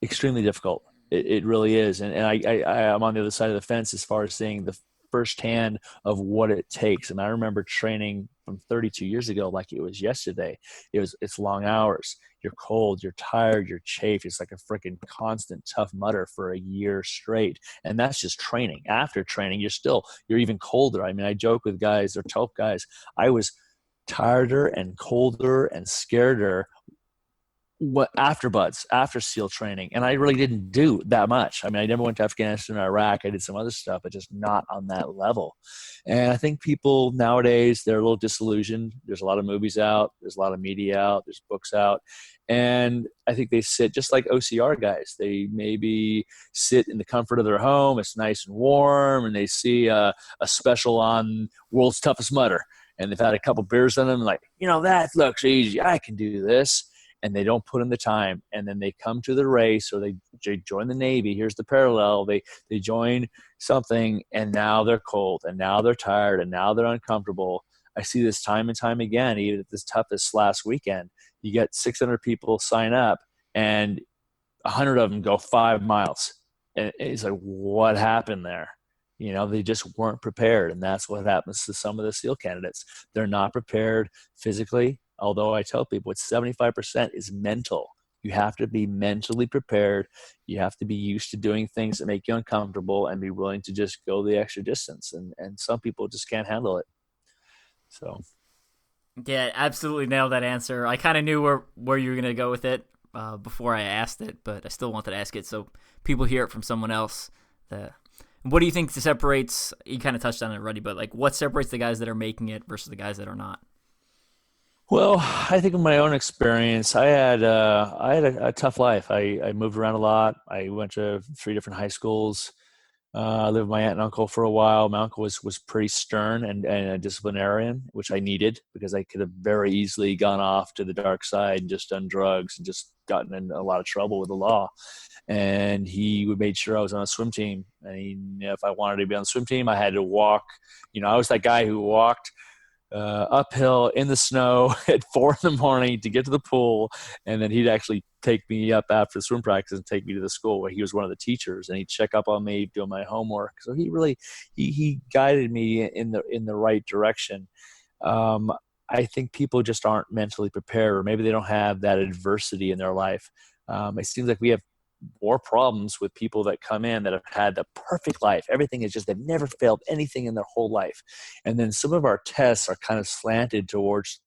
difficult. It really is. And I'm on the other side of the fence as far as seeing the firsthand of what it takes. And I remember training from 32 years ago like it was yesterday. It's long hours. You're cold, you're tired, you're chafed. It's like a freaking constant tough mutter for a year straight. And that's just training. After training, you're even colder. I mean, I joke with guys or tell guys, I was tireder and colder and scareder after SEAL training. And I really didn't do that much. I mean, I never went to Afghanistan or Iraq. I did some other stuff, but just not on that level. And I think people nowadays, they're a little disillusioned. There's a lot of movies out. There's a lot of media out. There's books out. And I think they sit just like OCR guys. They maybe sit in the comfort of their home. It's nice and warm. And they see a special on World's Toughest Mudder. And they've had a couple beers on them. Like, that looks easy. I can do this. And they don't put in the time, and then they come to the race, or they join the Navy. Here's the parallel. They join something, and now they're cold, and now they're tired, and now they're uncomfortable. I see this time and time again, even at this toughest last weekend. You get 600 people sign up, and 100 of them go 5 miles. And it's like, what happened there? They just weren't prepared, and that's what happens to some of the SEAL candidates. They're not prepared physically. Although I tell people it's 75% is mental. You have to be mentally prepared. You have to be used to doing things that make you uncomfortable and be willing to just go the extra distance. And some people just can't handle it. So. Yeah, absolutely nailed that answer. I kind of knew where you were going to go with it before I asked it, but I still wanted to ask it so people hear it from someone else. What do you think separates, you kind of touched on it already, but like what separates the guys that are making it versus the guys that are not? Well, I think in my own experience, I had a tough life. I moved around a lot. I went to 3 different high schools. I lived with my aunt and uncle for a while. My uncle was pretty stern and a disciplinarian, which I needed because I could have very easily gone off to the dark side and just done drugs and just gotten in a lot of trouble with the law. And he would make sure I was on a swim team. And if I wanted to be on the swim team, I had to walk. I was that guy who walked uphill in the snow at 4 a.m. to get to the pool, and then he'd actually take me up after swim practice and take me to the school where he was one of the teachers, and he'd check up on me doing my homework. So he really he guided me in the right direction. I think people just aren't mentally prepared, or maybe they don't have that adversity in their life. It seems like we have more problems with people that come in that have had the perfect life. Everything is just, they've never failed anything in their whole life. And then some of our tests are kind of slanted towards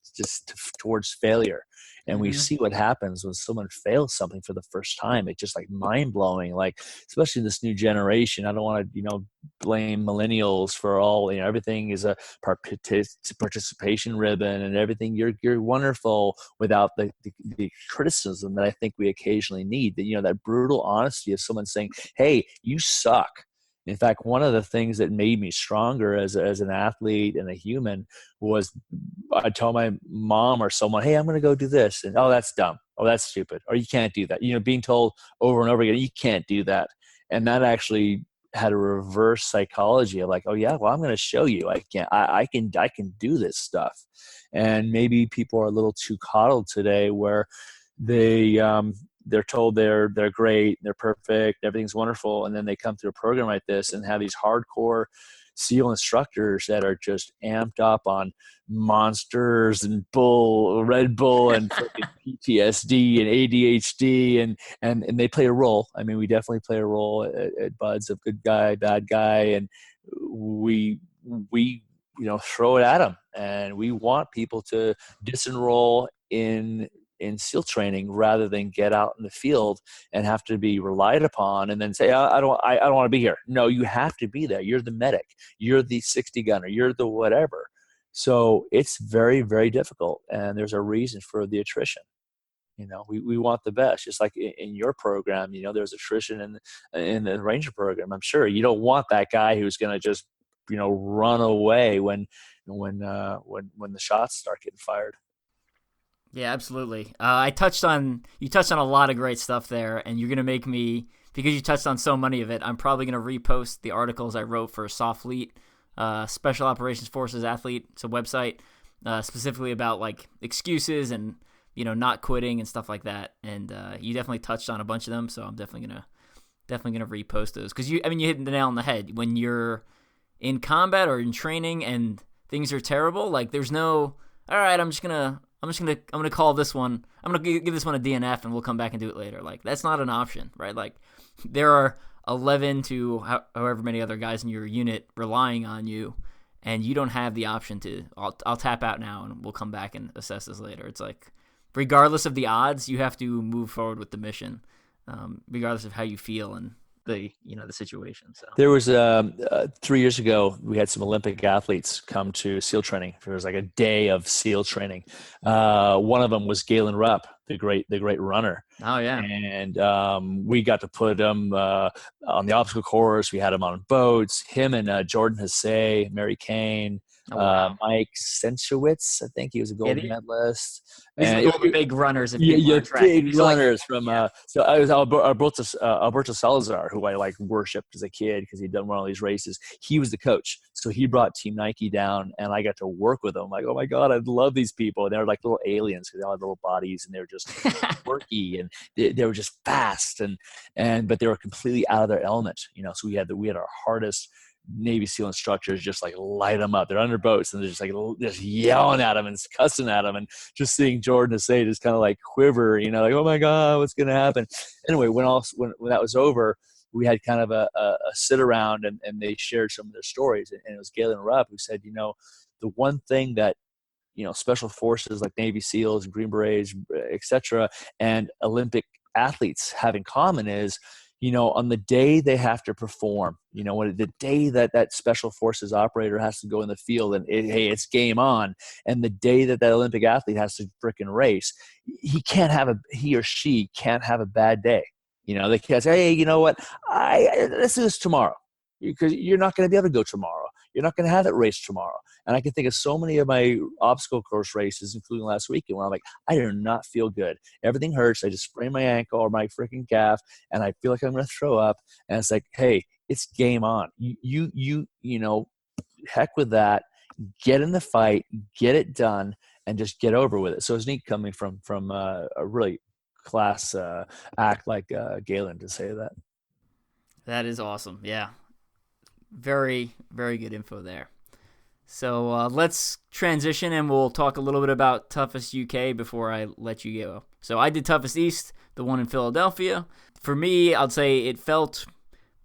failure. And we see what happens when someone fails something for the first time. It's just like mind blowing, like, especially this new generation. I don't want to, blame millennials for all, everything is a participation ribbon and everything. You're wonderful without the criticism that I think we occasionally need, that brutal honesty of someone saying, hey, you suck. In fact, one of the things that made me stronger as an athlete and a human was I'd tell my mom or someone, hey, I'm going to go do this. And, oh, that's dumb. Oh, that's stupid. Or you can't do that. Being told over and over again, you can't do that. And that actually had a reverse psychology of like, oh yeah, well, I'm going to show you I can do this stuff. And maybe people are a little too coddled today where they're told they're great, they're perfect, everything's wonderful, and then they come through a program like this and have these hardcore SEAL instructors that are just amped up on monsters and Red Bull and PTSD and ADHD and they play a role. I mean, we definitely play a role at Buds of good guy, bad guy, and we throw it at them, and we want people to disenroll in SEAL training rather than get out in the field and have to be relied upon and then say, I don't want to be here. No, you have to be there. You're the medic. You're the 60 gunner. You're the whatever. So it's very, very difficult. And there's a reason for the attrition. We want the best, just like in your program, there's attrition in the Ranger program. I'm sure you don't want that guy who's going to just, run away when the shots start getting fired. Yeah, absolutely. You touched on a lot of great stuff there, and you're gonna make me because you touched on so many of it, I'm probably going to repost the articles I wrote for Softlete, Special Operations Forces Athlete. It's a website specifically about like excuses and, you know, not quitting and stuff like that. And you definitely touched on a bunch of them, so I'm definitely gonna repost those, because you hit the nail on the head. When you're in combat or in training and things are terrible, like there's no, all right, I'm gonna call this one, I'm gonna give this one a DNF and we'll come back and do it later. Like that's not an option, right? Like there are 11 to however many other guys in your unit relying on you, and you don't have the option to, I'll tap out now and we'll come back and assess this later. It's like, regardless of the odds, you have to move forward with the mission, regardless of how you feel and the situation. So There was 3 years ago, we had some Olympic athletes come to SEAL training. There was like a day of SEAL training. One of them was Galen Rupp, the great runner. Oh yeah. And we got to put him on the obstacle course. We had him on boats. Him and Jordan Hussey, Mary Kane, Mike Sensiewicz, I think he was a gold medalist. These are all the big runners. Big runners from. So I was Alberto Salazar, who I like worshipped as a kid because he'd done one of these races. He was the coach, so he brought Team Nike down, and I got to work with them. I'm like, oh my god, I love these people. And they were like little aliens because they all had little bodies, and they were just quirky, and they were just fast, but they were completely out of their element. So we had our hardest Navy SEAL instructors just like light them up. They're under boats and they're just like just yelling at them and cussing at them, and just seeing Jordan Hussey just kind of like quiver, like, oh my god, what's gonna happen? Anyway, when that was over, we had kind of a sit around and they shared some of their stories, and it was Galen Rupp who said, the one thing that special forces like Navy SEALs, Green Berets, etc., and Olympic athletes have in common is, on the day they have to perform, when the day that special forces operator has to go in the field and it's game on, and the day that Olympic athlete has to frickin' race, he or she can't have a bad day. They can't say, hey, you know what, let's do this tomorrow, because you're not going to be able to go tomorrow. You're not going to have that race tomorrow. And I can think of so many of my obstacle course races, including last weekend, where I'm like, I do not feel good. Everything hurts. I just sprained my ankle or my freaking calf, and I feel like I'm going to throw up. And it's like, hey, it's game on. You heck with that. Get in the fight, get it done, and just get over with it. So it's neat coming from a really class act like Galen to say that. That is awesome. Yeah. Very, very good info there. So let's transition and we'll talk a little bit about Toughest UK before I let you go. So I did Toughest East, the one in Philadelphia. For me, I'd say it felt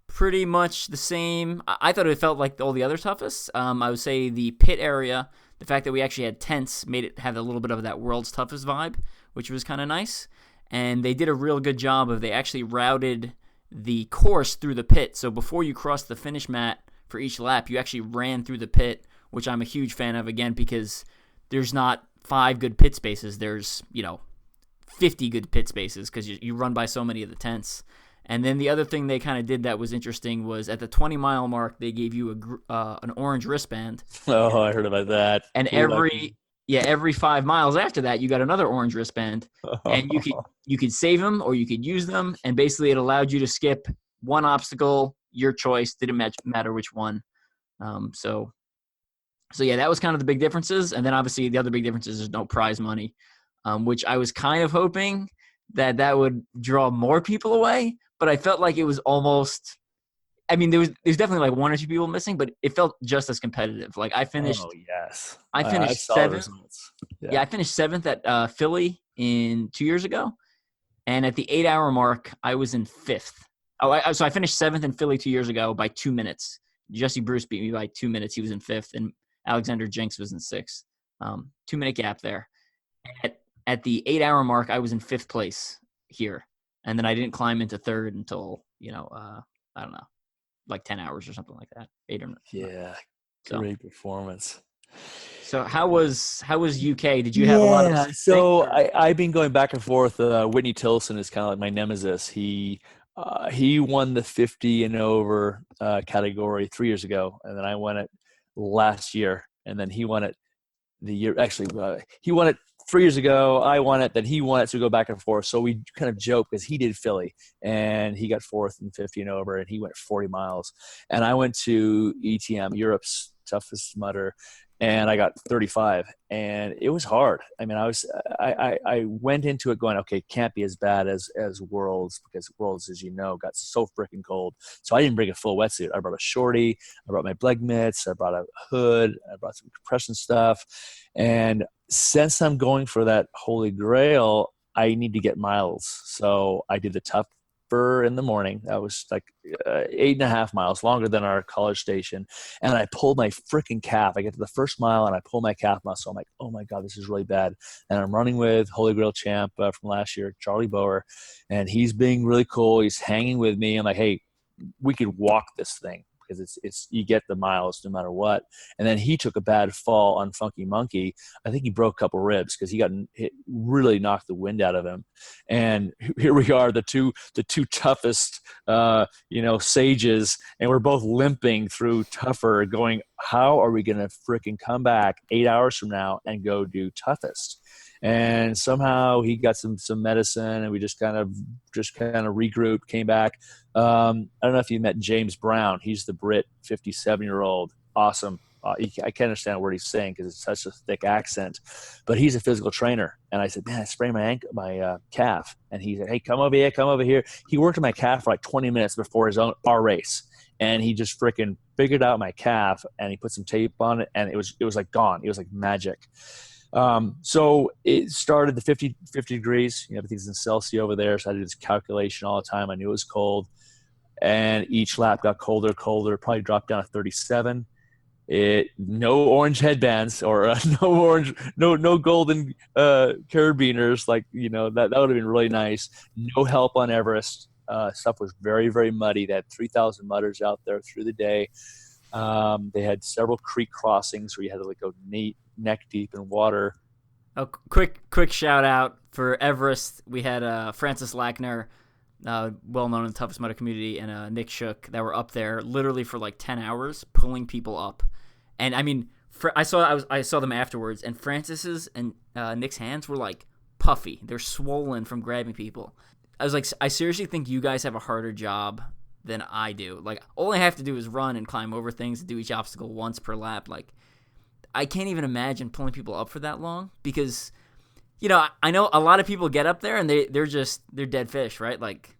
pretty much the same. I thought it felt like all the other toughest. I would say the pit area, the fact that we actually had tents, made it have a little bit of that world's toughest vibe, which was kind of nice. And they did a real good job they actually routed the course through the pit. So before you crossed the finish mat for each lap, you actually ran through the pit, which I'm a huge fan of, again, because there's not 5 good pit spaces. There's, 50 good pit spaces because you run by so many of the tents. And then the other thing they kind of did that was interesting was at the 20-mile mark, they gave you an orange wristband. Oh, I heard about that. And every 5 miles after that, you got another orange wristband, and you could save them or you could use them, and basically it allowed you to skip one obstacle, your choice, didn't matter which one. So yeah, that was kind of the big differences, and then obviously the other big difference is there's no prize money, which I was kind of hoping that would draw more people away, but I felt like it was almost. I mean, there's definitely like 1 or 2 people missing, but it felt just as competitive. Like I finished. Oh yes. I finished 7th. Yeah, I finished 7th at Philly 2 years ago, and at the 8-hour mark, I was in 5th. So I finished 7th in Philly 2 years ago by 2 minutes. Jesse Bruce beat me by 2 minutes. He was in 5th, and Alexander Jenks was in 6th. 2-minute gap there. At the 8-hour mark, I was in 5th place here, and then I didn't climb into 3rd until I don't know, like 10 hours or something like that. 8 or 9. Yeah, great performance. So how was UK? Did you have a lot of? So I've been going back and forth. Whitney Tilson is kind of like my nemesis. He won the 50 and over category 3 years ago, and then I won it last year, and then he won it the year. Actually, he won it 3 years ago, I won it, then he won it, so we go back and forth. So we kind of joke because he did Philly, and he got fourth in 50 and over, and he went 40 miles. And I went to ETM, Europe's toughest mudder, and I got 35, and it was hard. I mean, I went into it going, okay, can't be as bad as Worlds, because Worlds, as you know, got so freaking cold. So I didn't bring a full wetsuit. I brought a shorty, I brought my leg mitts, I brought a hood, I brought some compression stuff. And since I'm going for that Holy Grail, I need to get miles. So I did the tougher in the morning. That was like 8.5 miles, longer than our college station. And I pulled my freaking calf. I get to the first mile and I pull my calf muscle. I'm like, oh my God, this is really bad. And I'm running with Holy Grail champ from last year, Charlie Bower. And he's being really cool. He's hanging with me. I'm like, hey, we could walk this thing, because it's you get the miles no matter what. And then he took a bad fall on Funky Monkey. I think he broke a couple ribs because he got hit, really knocked the wind out of him. And here we are, the two toughest sages, and we're both limping through tougher, going, how are we going to freaking come back 8 hours from now and go do toughest? And somehow he got some medicine, and we just kind of regrouped, came back. I don't know if you met James Brown. He's the Brit 57-year-old. Awesome. I can't understand what he's saying because it's such a thick accent, but he's a physical trainer. And I said, man, I sprained my calf. And he said, hey, come over here. He worked on my calf for like 20 minutes before our race. And he just freaking figured out my calf, and he put some tape on it, and it was like gone. It was like magic. So it started the 50 degrees, everything's in Celsius over there. So I did this calculation all the time. I knew it was cold, and each lap got colder, probably dropped down to 37. No orange headbands or no golden, carabiners. Like, that would have been really nice. No help on Everest. Stuff was very, very muddy. They had 3,000 mudders out there through the day. They had several creek crossings where you had to go neck deep in water. A quick shout out for Everest. We had Francis Lackner, well known in the toughest mudder community, and Nick Shook that were up there literally for like 10 hours pulling people up. And I mean, I saw them afterwards, and Francis's and Nick's hands were like puffy. They're swollen from grabbing people. I was like, I seriously think you guys have a harder job than I do. Like, all I have to do is run and climb over things and do each obstacle once per lap. Like, I can't even imagine pulling people up for that long, because, I know a lot of people get up there and they're dead fish, right? Like,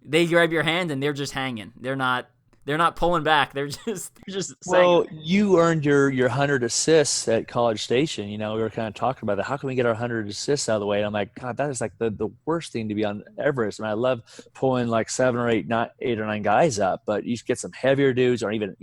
they grab your hand and they're just hanging. They're not pulling back. They're just well, saying. You earned your 100 assists at College Station. We were kind of talking about that. How can we get our 100 assists out of the way? And I'm like, God, that is like the worst thing to be on Everest. I mean, I love pulling like 7 or 8 or 9 guys up, but you get some heavier dudes, or even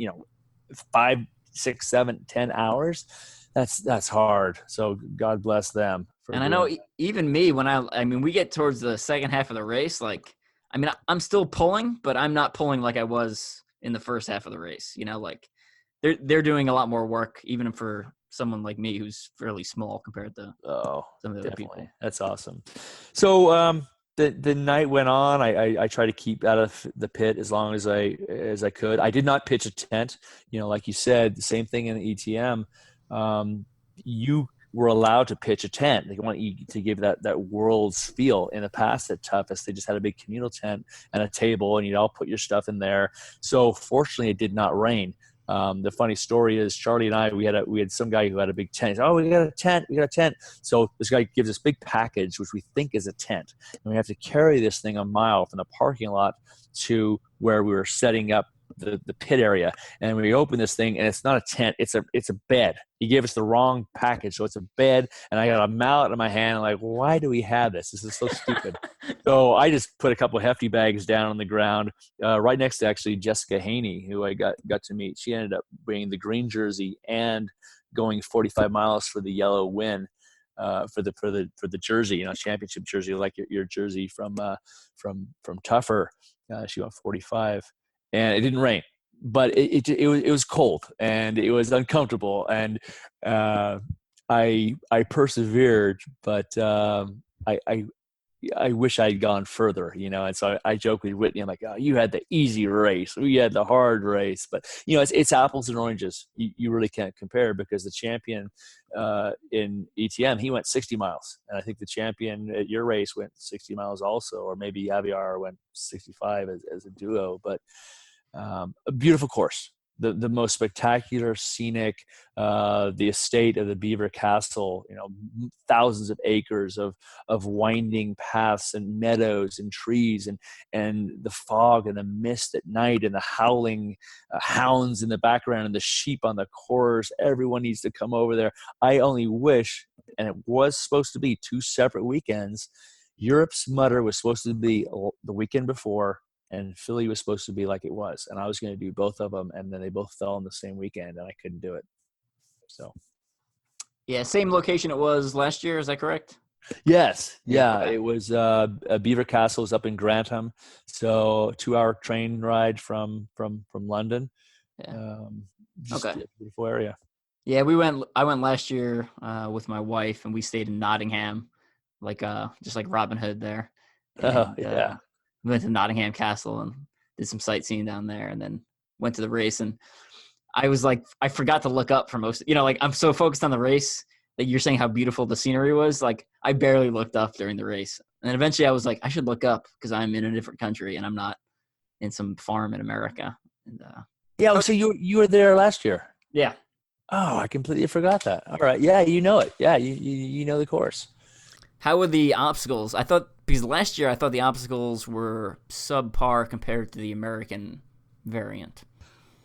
5, 6, 7, 10 hours. That's hard. So God bless them. And I know even me, when we get towards the second half of the race, like, I mean, I'm still pulling, but I'm not pulling like I was in the first half of the race. Like, they're doing a lot more work, even for someone like me who's fairly small compared to some of the other people. That's awesome. So the night went on. I tried to keep out of the pit as long as I could. I did not pitch a tent. Like you said, the same thing in the ETM. You were allowed to pitch a tent. They want you to give that World's feel. In the past at Toughest, they just had a big communal tent and a table, and you'd all put your stuff in there. So fortunately, it did not rain. The funny story is Charlie and I, we had some guy who had a big tent. He said, we got a tent. So this guy gives us big package, which we think is a tent. And we have to carry this thing a mile from the parking lot to where we were setting up the pit area. And we open this thing, and it's not a tent, it's a bed. He gave us the wrong package. So it's a bed, and I got a mallet in my hand. I'm like, why do we have this? This is so stupid. So I just put a couple of hefty bags down on the ground, right next to actually Jessica Haney, who I got to meet. She ended up bringing the green jersey and going 45 miles for the yellow win, for the jersey, championship jersey, like your jersey from Tougher. She went 45. And it didn't rain, but it was cold and it was uncomfortable, and I persevered, but I I wish I'd gone further, and so I joke with Whitney, I'm like, oh, you had the easy race, we had the hard race, but it's apples and oranges. You really can't compare, because the champion in ETM, he went 60 miles, and I think the champion at your race went 60 miles also, or maybe Javier went 65 as a duo. But a beautiful course, the most spectacular, scenic, the estate of the Beaver Castle, thousands of acres of winding paths and meadows and trees, and the fog and the mist at night, and the howling hounds in the background, and the sheep on the course. Everyone needs to come over there. I only wish, and it was supposed to be 2 separate weekends. Europe's Mudder was supposed to be the weekend before, and Philly was supposed to be like it was, and I was going to do both of them, and then they both fell on the same weekend, and I couldn't do it. So, yeah, same location it was last year. Is that correct? Yes, yeah, Okay. it was Beaver Castle is up in Grantham, so 2-hour train ride from London. Yeah. Just Okay. a beautiful area. Yeah, I went last year with my wife, and we stayed in Nottingham, just like Robin Hood there. Oh And yeah. we went to Nottingham Castle and did some sightseeing down there, and then went to the race. And I was like, I forgot to look up for most, like I'm so focused on the race that you're saying how beautiful the scenery was. Like I barely looked up during the race. And then eventually I was like, I should look up because I'm in a different country and I'm not in some farm in America. And Yeah, so you were there last year. yeah. Oh, I completely forgot that. All right. Yeah, you know it. Yeah, you know the course. How were the obstacles? I thought, because last year I thought the obstacles were subpar compared to the American variant.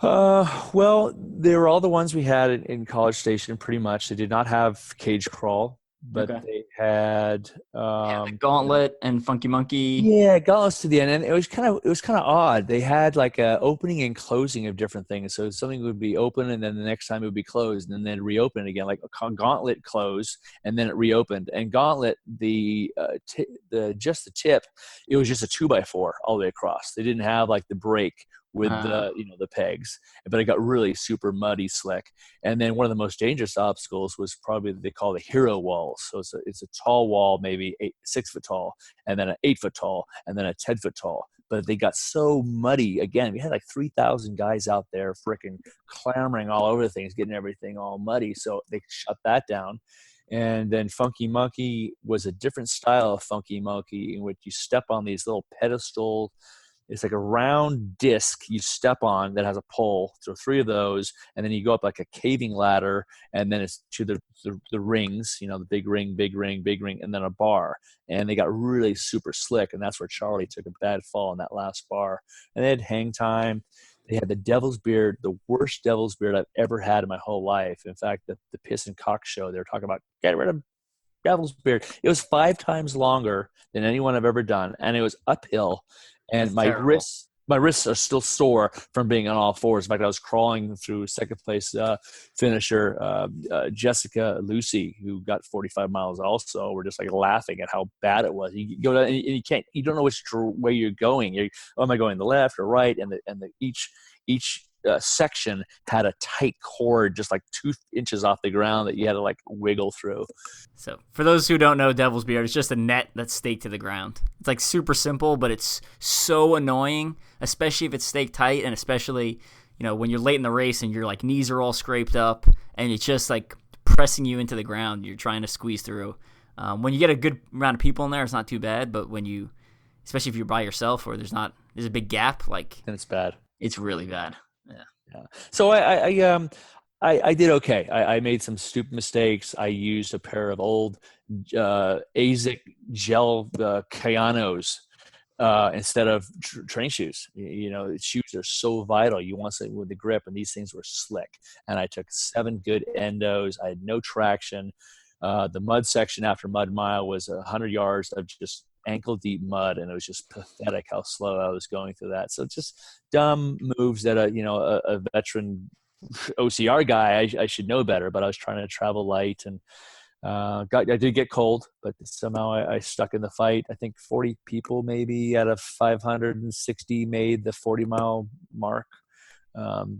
Well, they were all the ones we had in College Station, pretty much. They did not have cage crawl, but Okay. they had Yeah, the Gauntlet and Funky Monkey. yeah, gauntlets to the end, and it was kind of odd. They had like a opening and closing of different things. So something would be open, and then the next time it would be closed, and then reopen again. Like a gauntlet closed, and then it reopened. And gauntlet, just the tip, it was just a 2x4 all the way across. They didn't have like the break with Uh, the pegs, but it got really super muddy, slick. And then one of the most dangerous obstacles was probably they call the hero walls. So it's a tall wall, maybe 6 foot tall, and then an 8 foot tall, and then a 10 foot tall. But they got so muddy. Again, we had like 3,000 guys out there freaking clamoring all over the things, getting everything all muddy. So they shut that down. And then Funky Monkey was a different style of Funky Monkey, in which you step on these little pedestal. It's like a round disc you step on that has a pole. So 3 of those, and then you go up like a caving ladder, and then it's to the rings, the big ring, big ring, big ring, and then a bar. And they got really super slick, and that's where Charlie took a bad fall in that last bar. And they had hang time. They had the devil's beard, the worst devil's beard I've ever had in my whole life. In fact, the Piss and Cock show, they were talking about get rid of devil's beard. It was 5 times longer than anyone I've ever done, and it was uphill. And that's terrible. my wrists are still sore from being on all fours. In fact, I was crawling through second place finisher Jessica Lucy, who got 45 miles. Also, we're just like laughing at how bad it was. You go down and you don't know which way you're going. Am I going the left or right? And each section had a tight cord, just like 2 inches off the ground that you had to like wiggle through. So, for those who don't know, Devil's Beard is just a net that's staked to the ground. It's like super simple, but it's so annoying, especially if it's staked tight, and especially, when you're late in the race and your like knees are all scraped up and it's just like pressing you into the ground. You're trying to squeeze through. When you get a good amount of people in there, it's not too bad, but especially if you're by yourself or there's a big gap, like And it's bad. it's really bad. Yeah. Yeah. So I did okay. I made some stupid mistakes. I used a pair of old ASIC gel Kayanos instead of training shoes. Shoes are so vital. You want something with the grip, and these things were slick. And I took 7 good endos. I had no traction. The mud section after Mud Mile was 100 yards of just ankle deep mud, and it was just pathetic how slow I was going through that. So just dumb moves that a veteran OCR guy I should know better, but I was trying to travel light, and I did get cold, but somehow I stuck in the fight. I think 40 people maybe out of 560 made the 40-mile mark.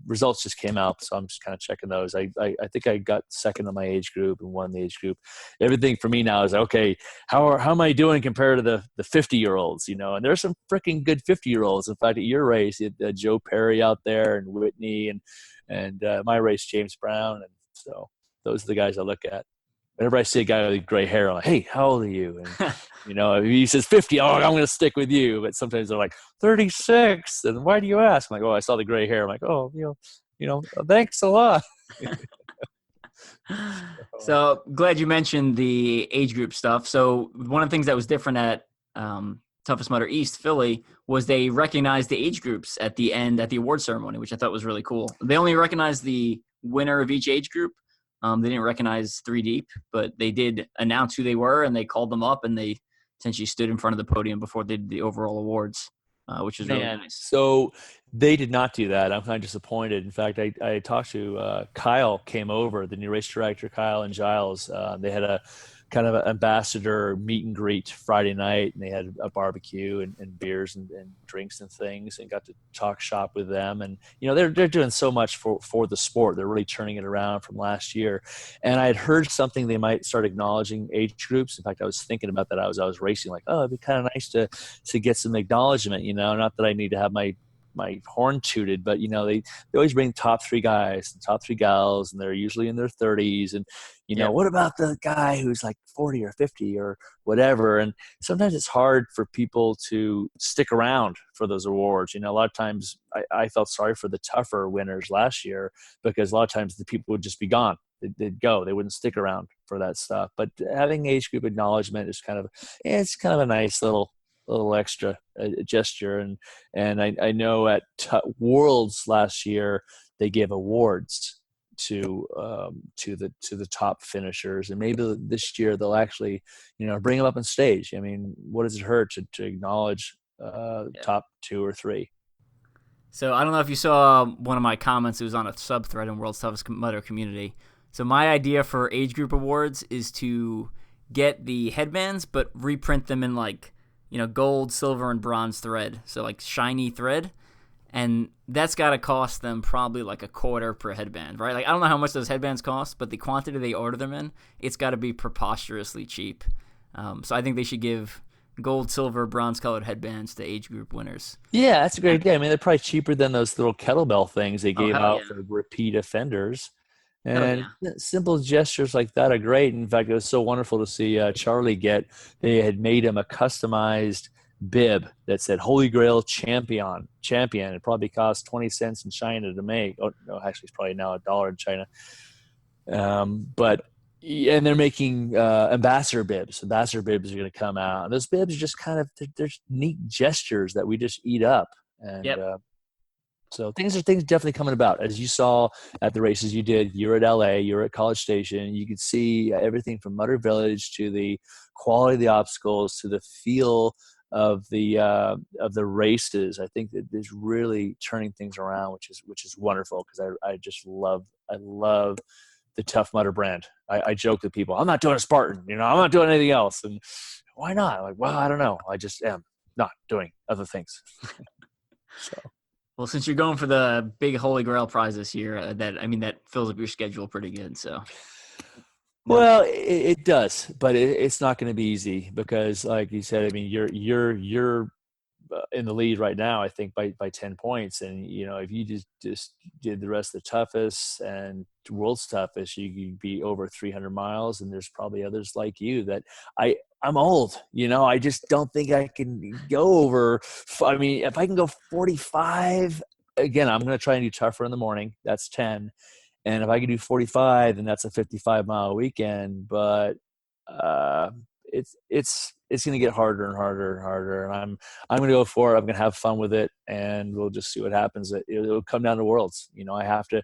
Results just came out, so I'm just kind of checking those. I think I got second in my age group and won the age group. Everything for me now is, okay, how am I doing compared to the 50-year-olds, and there's some freaking good 50-year-olds. In fact, at your race, you had Joe Perry out there and Whitney and my race, James Brown. And so those are the guys I look at. Whenever I see a guy with gray hair, I'm like, hey, how old are you? And, if he says 50, I'm going to stick with you. But sometimes they're like 36. And why do you ask? I'm like, oh, I saw the gray hair. I'm like, oh, thanks a lot. So glad you mentioned the age group stuff. So one of the things that was different at Toughest Mudder East Philly was they recognized the age groups at the end at the award ceremony, which I thought was really cool. They only recognized the winner of each age group. They didn't recognize 3 Deep, but they did announce who they were, and they called them up, and they essentially stood in front of the podium before they did the overall awards, which is really nice. So they did not do that. I'm kind of disappointed. In fact, I talked to Kyle, came over, the new race director, Kyle and Giles. They had a kind of an ambassador meet and greet Friday night, and they had a barbecue and beers and drinks and things, and got to talk shop with them. And they're doing so much for the sport. They're really turning it around from last year. And I had heard something they might start acknowledging age groups. In fact, I was thinking about that. I was racing, like, oh, it'd be kind of nice to get some acknowledgement. Not that I need to have my horn tooted, but they always bring top 3 guys and top 3 gals, and they're usually in their 30s. And what about the guy who's like 40 or 50 or whatever? And sometimes it's hard for people to stick around for those awards. A lot of times I felt sorry for the tougher winners last year, because a lot of times the people would just be gone. They'd go. They wouldn't stick around for that stuff. But having age group acknowledgement is kind of a nice little extra gesture. And I know at Worlds last year, they gave awards to the top finishers, and maybe this year they'll actually bring them up on stage. I mean, what does it hurt to acknowledge top 2 or 3? So I don't know if you saw one of my comments. It was on a sub-thread in World's Toughest Mudder community. So my idea for age group awards is to get the headbands but reprint them in gold, silver, and bronze thread. So shiny thread. And that's got to cost them probably like $0.25 per headband, right? I don't know how much those headbands cost, but the quantity they order them in, it's got to be preposterously cheap. So I think they should give gold, silver, bronze-colored headbands to age group winners. Yeah, that's a great idea. I mean, they're probably cheaper than those little kettlebell things they gave out for repeat offenders. And simple gestures like that are great. In fact, it was so wonderful to see Charlie they had made him a customized bib that said Holy Grail Champion. It probably cost 20 cents in China to make. Oh, no, actually, it's probably now $1 in China. And they're making ambassador bibs. Ambassador bibs are going to come out. And those bibs are just they're neat gestures that we just eat up. And so things are definitely coming about. As you saw at the races you did, you're at LA, you're at College Station, you could see everything from Mudder Village to the quality of the obstacles to the feel of the races. I think that is really turning things around, which is wonderful, because I love the Tough Mudder brand. I joke with people, I'm not doing a Spartan, I'm not doing anything else. And why not? I'm like, well, I don't know. I just am not doing other things. So. Well, since you're going for the big Holy Grail prize this year, that fills up your schedule pretty good. So, well, it does, but it's not going to be easy, because, like you said, I mean, you're in the lead right now, I think by 10 points, and if you just did the rest of the toughest and world's toughest, you'd be over 300 miles, and there's probably others like you that I'm old, I just don't think I can go over. I mean, if I can go 45, again, I'm going to try and do tougher in the morning. That's 10. And if I can do 45, then that's a 55-mile weekend. But it's going to get harder and harder and harder. And I'm going to go for it. I'm going to have fun with it, and we'll just see what happens. It'll come down to Worlds. I have to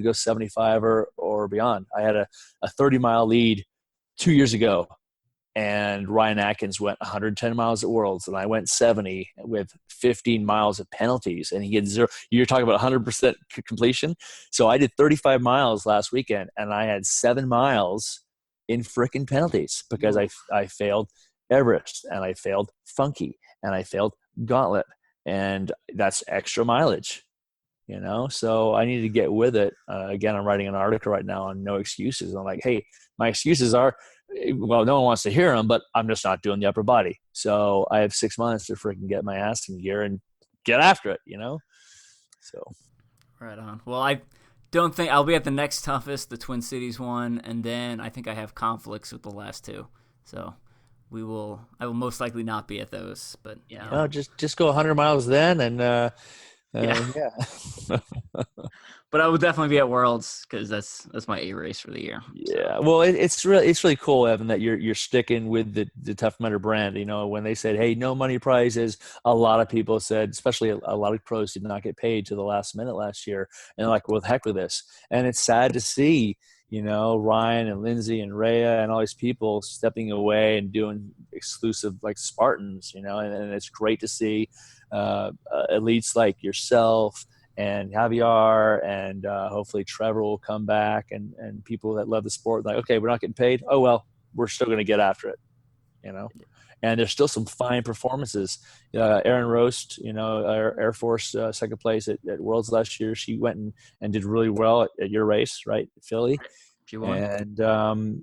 go 75 or beyond. I had a 30-mile lead 2 years ago, and Ryan Atkins went 110 miles at Worlds, and I went 70 with 15 miles of penalties, and he had 0. You're talking about 100% completion. So I did 35 miles last weekend, and I had 7 miles in frickin' penalties, because I failed Everest, and I failed Funky, and I failed Gauntlet, and that's extra mileage. So I need to get with it. Again, I'm writing an article right now on no excuses. I'm like, hey, my excuses are, well, no one wants to hear them, but I'm just not doing the upper body. So I have 6 months to freaking get my ass in gear and get after it, So. Right on. Well, I don't think I'll be at the next toughest, the Twin Cities one, and then I think I have conflicts with the last two. So I will most likely not be at those, but No, just go 100 miles then, and yeah. But I will definitely be at Worlds because that's my A race for the year. Yeah, well, it's really cool, Evan, that you're sticking with the Tough Mudder brand. When they said, "Hey, no money prizes," a lot of people said, especially a lot of pros did not get paid to the last minute last year, and they're like, "Well, the heck with this." And it's sad to see, Ryan and Lindsay and Rhea and all these people stepping away and doing exclusive like Spartans, and it's great to see elites like yourself and Javier and hopefully Trevor will come back and people that love the sport like, okay, we're not getting paid. Oh, well, we're still going to get after it, and there's still some fine performances. Erin Roast, Air Force second place at Worlds last year. She went and did really well at your race, right? Philly. She won. And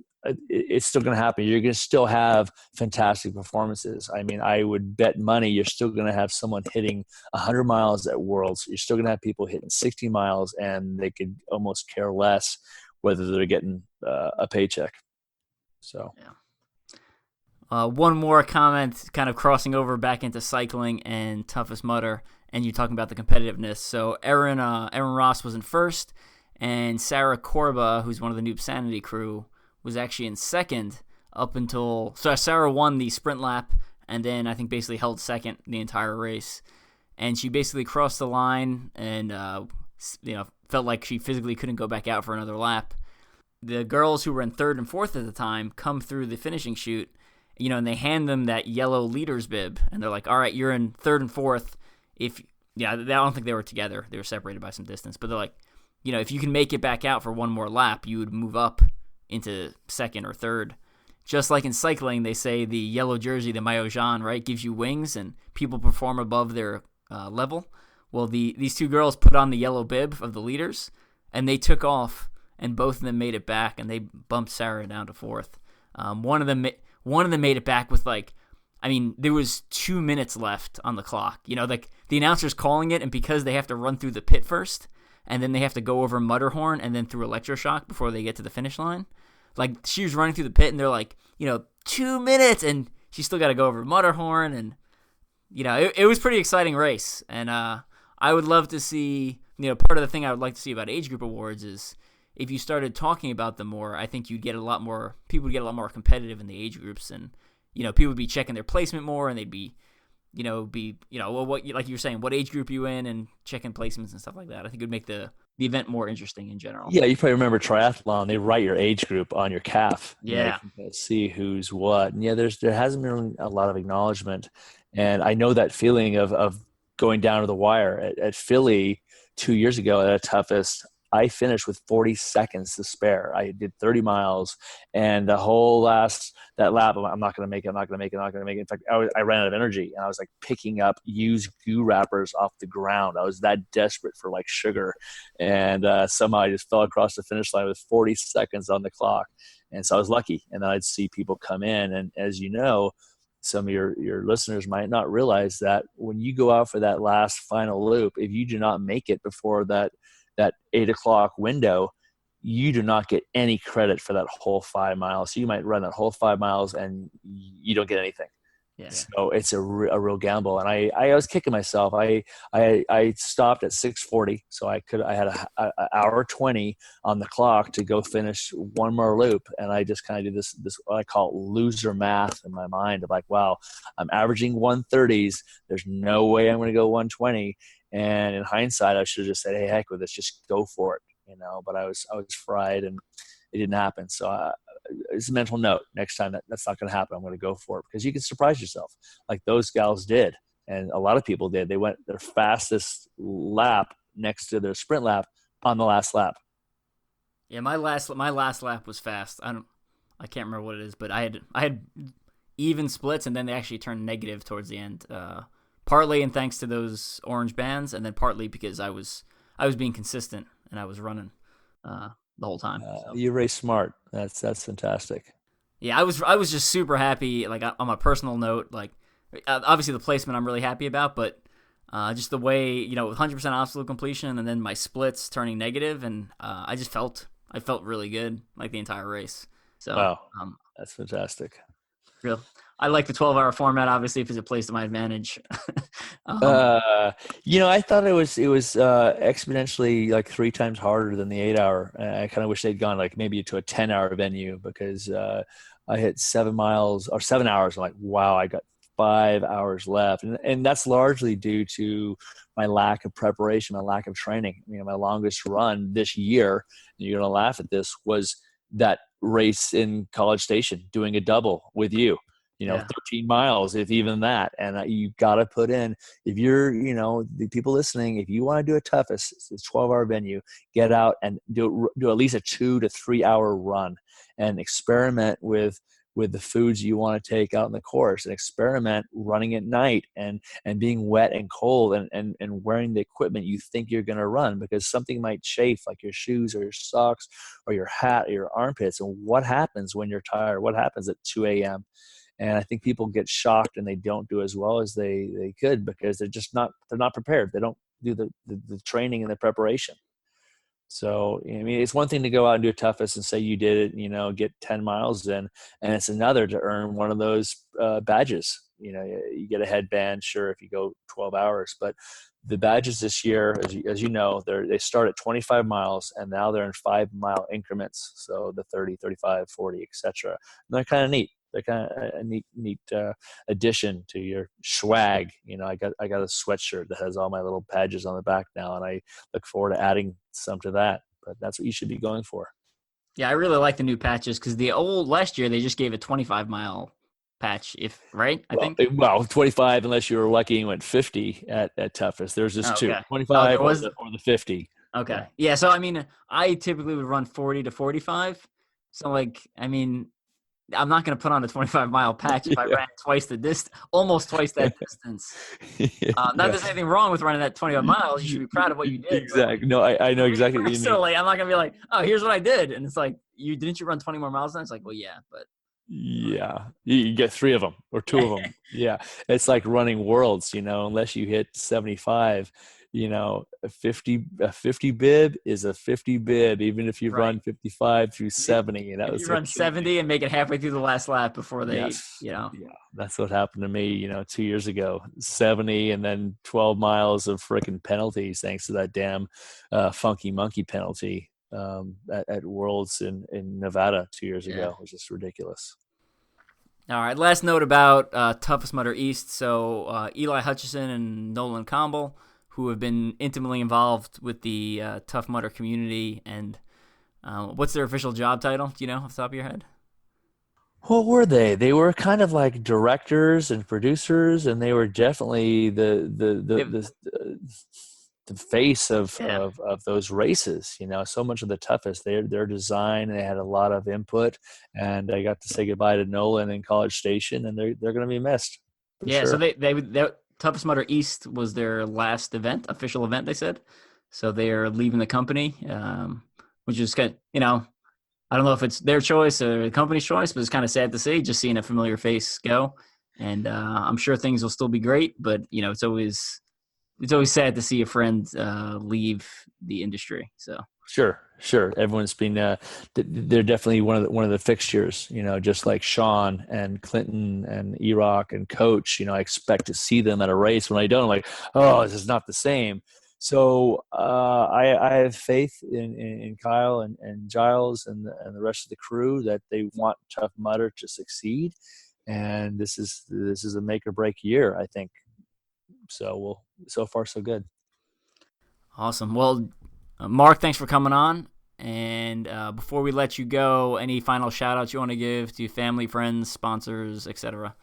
it's still going to happen. You're going to still have fantastic performances. I mean, I would bet money you're still going to have someone hitting 100 miles at Worlds. You're still going to have people hitting 60 miles, and they could almost care less whether they're getting a paycheck. So, yeah. One more comment, kind of crossing over back into cycling and Toughest Mudder, and you're talking about the competitiveness. So Erin Ross was in first, and Sarah Corba, who's one of the Noob Sanity crew, was actually in second up until... So Sarah won the sprint lap and then I think basically held second the entire race. And she basically crossed the line and felt like she physically couldn't go back out for another lap. The girls who were in third and fourth at the time come through the finishing chute, and they hand them that yellow leader's bib. And they're like, all right, you're in third and fourth. I don't think they were together. They were separated by some distance. But they're like, if you can make it back out for one more lap, you would move up into second or third. Just like in cycling, they say the yellow jersey, the maillot jaune, right, gives you wings and people perform above their level. Well, these two girls put on the yellow bib of the leaders, and they took off, and both of them made it back, and they bumped Sarah down to fourth. One of them made it back with there was 2 minutes left on the clock. The announcer's calling it, and because they have to run through the pit first, and then they have to go over Mudderhorn and then through electroshock before they get to the finish line. Like, she was running through the pit, and they're like, 2 minutes, and she still got to go over Mudderhorn, and, it was a pretty exciting race. And I would love to see, part of the thing I would like to see about age group awards is if you started talking about them more, I think people would get a lot more competitive in the age groups, and, people would be checking their placement more, and they'd be, what, like you were saying, what age group you in, and checking placements and stuff like that. I think it would make the event more interesting in general. Yeah, you probably remember triathlon. They write your age group on your calf. Yeah. You can see who's what. And yeah, there hasn't been a lot of acknowledgement. And I know that feeling of going down to the wire. At Philly 2 years ago at a toughest, I finished with 40 seconds to spare. I did 30 miles, and the whole that lap, I'm not going to make it. In fact, I ran out of energy, and I was like picking up used goo wrappers off the ground. I was that desperate for like sugar, and somehow I just fell across the finish line with 40 seconds on the clock. And so I was lucky, and then I'd see people come in, and as you know, some of your listeners might not realize that when you go out for that last final loop, if you do not make it before that 8 o'clock window, you do not get any credit for that whole 5 miles. So you might run that whole 5 miles and you don't get anything. Yeah. So it's a real gamble. And I was kicking myself. I stopped at 6:40. So I had an hour 20 on the clock to go finish one more loop. And I just kind of did this what I call loser math in my mind of like, wow, I'm averaging 130s. There's no way I'm going to go 120. And in hindsight, I should have just said, hey, heck with this, just go for it, but I was fried and it didn't happen. So it's a mental note. Next time that's not going to happen, I'm going to go for it because you can surprise yourself like those gals did. And a lot of people did. They went their fastest lap next to their sprint lap on the last lap. Yeah. My last lap was fast. I can't remember what it is, but I had even splits, and then they actually turned negative towards the end. Partly and thanks to those orange bands, and then partly because I was I was being consistent and I was running the whole time. So. You race smart. That's fantastic. Yeah, I was just super happy. Like on my personal note, like obviously the placement I'm really happy about, but just the way 100% obstacle completion and then my splits turning negative, and I felt really good like the entire race. So Wow, that's fantastic. real. I like the 12-hour format, obviously, if it's a place to my advantage. Uh, I thought it was exponentially like 3 times harder than the 8 hour. I kind of wish they'd gone like maybe to a 10 hour venue because I hit 7 miles or 7 hours. I'm like, wow, I got 5 hours left, and that's largely due to my lack of preparation, my lack of training. My longest run this year, and you're gonna laugh at this, was that race in College Station, doing a double with you. Yeah. 13 miles, if even that. And you got to put in, if you're, the people listening, if you want to do a toughest, it's a 12-hour venue, get out and do at least a 2 to 3 hour run and experiment with the foods you want to take out in the course, and experiment running at night and being wet and cold and wearing the equipment you think you're going to run, because something might chafe, like your shoes or your socks or your hat or your armpits. And what happens when you're tired? What happens at 2 a.m.? And I think people get shocked and they don't do as well as they could because they're not prepared. They don't do the training and the preparation. So, it's one thing to go out and do a toughest and say you did it, get 10 miles in, and it's another to earn one of those badges. You get a headband, sure, if you go 12 hours, but the badges this year, as you know, they start at 25 miles and now they're in 5 mile increments. So the 30, 35, 40, etc. And they're kind of neat. They're kind of a neat addition to your swag. I got a sweatshirt that has all my little badges on the back now, and I look forward to adding some to that. But that's what you should be going for. Yeah, I really like the new patches because the old last year they just gave a 25-mile patch. I think. Well, 25 unless you were lucky and went 50 at toughest. There's just two, Okay. 25 there was or the 50. Okay. Yeah. So I typically would run 40 to 45. So I'm not going to put on a 25-mile patch if I ran almost twice that distance. Not that there's anything wrong with running that 25 miles. You should be proud of what you did. Exactly. No, I know exactly what you mean. Personally, I'm not going to be like, oh, here's what I did. And it's like, didn't you run 20 more miles? And it's like, well, yeah, but. Yeah, you get 3 of them or 2 of them. Yeah, it's like running worlds, unless you hit 75, a 50 bib is a 50 bib, even if you run 55 through 70. If you run 70 and make it halfway through the last lap before they, Yeah, that's what happened to me, 2 years ago. 70 and then 12 miles of freaking penalties thanks to that damn funky monkey penalty at Worlds in Nevada 2 years ago, which is ridiculous. All right, last note about Toughest Mudder East. So Eli Hutchison and Nolan Campbell, who have been intimately involved with the Tough Mudder community, and what's their official job title? Do you know off the top of your head? What were they? They were kind of like directors and producers, and they were definitely the face of those races. So much of the toughest, their design, they had a lot of input, and I got to say goodbye to Nolan in College Station, and they're going to be missed. Yeah, sure. So they Toughest Mudder East was their last official event, they said. So they are leaving the company, which is kind of, I don't know if it's their choice or the company's choice, but it's kind of sad to see, just seeing a familiar face go. And I'm sure things will still be great, but it's always sad to see a friend leave the industry. So sure. Everyone's been they're definitely one of the fixtures. Just like Sean and Clinton and Erock and Coach. I expect to see them at a race. When I don't, I'm like, oh, this is not the same. So I have faith in Kyle and Giles and the rest of the crew that they want Tough Mudder to succeed, and this is a make or break year, I think. So so far so good. Awesome. Well, Mark, thanks for coming on. And before we let you go, any final shout outs you want to give to family, friends, sponsors, etc.?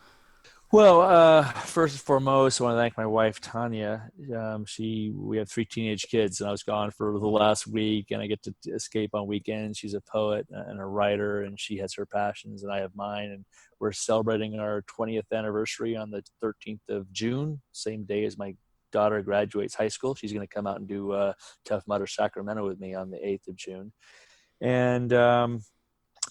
Well, first and foremost, I want to thank my wife, Tanya. We have 3 teenage kids, and I was gone for the last week, and I get to escape on weekends. She's a poet and a writer, and she has her passions, and I have mine. And we're celebrating our 20th anniversary on the 13th of June, same day as my daughter graduates high school. She's going to come out and do Tough Mudder Sacramento with me on the 8th of June. And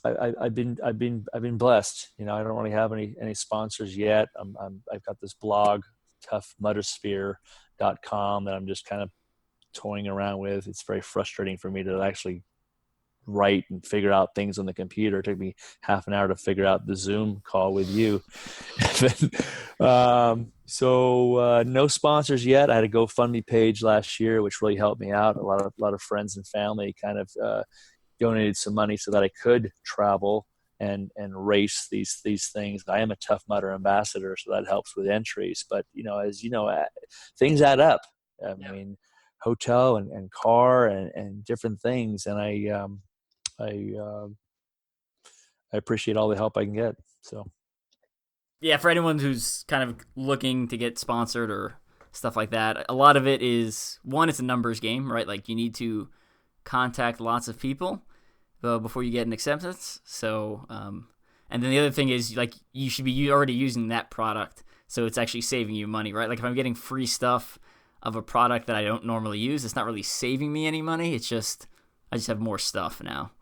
I've been blessed. I don't really have any sponsors yet. I've got this blog, toughmuddersphere.com, that I'm just kind of toying around with. It's very frustrating for me to actually write and figure out things on the computer. It took me half an hour to figure out the Zoom call with you. So no sponsors yet. I had a GoFundMe page last year, which really helped me out. A lot of friends and family kind of donated some money so that I could travel and race these things. I am a Tough Mudder ambassador, so that helps with entries. But as you know, things add up. I mean, hotel and car and different things, and I appreciate all the help I can get. So yeah, for anyone who's kind of looking to get sponsored or stuff like that, a lot of it is, one, it's a numbers game, right? Like, you need to contact lots of people before you get an acceptance. So, and then the other thing is, like, you should be already using that product, so it's actually saving you money, right? Like, if I'm getting free stuff of a product that I don't normally use, it's not really saving me any money. It's just, I just have more stuff now.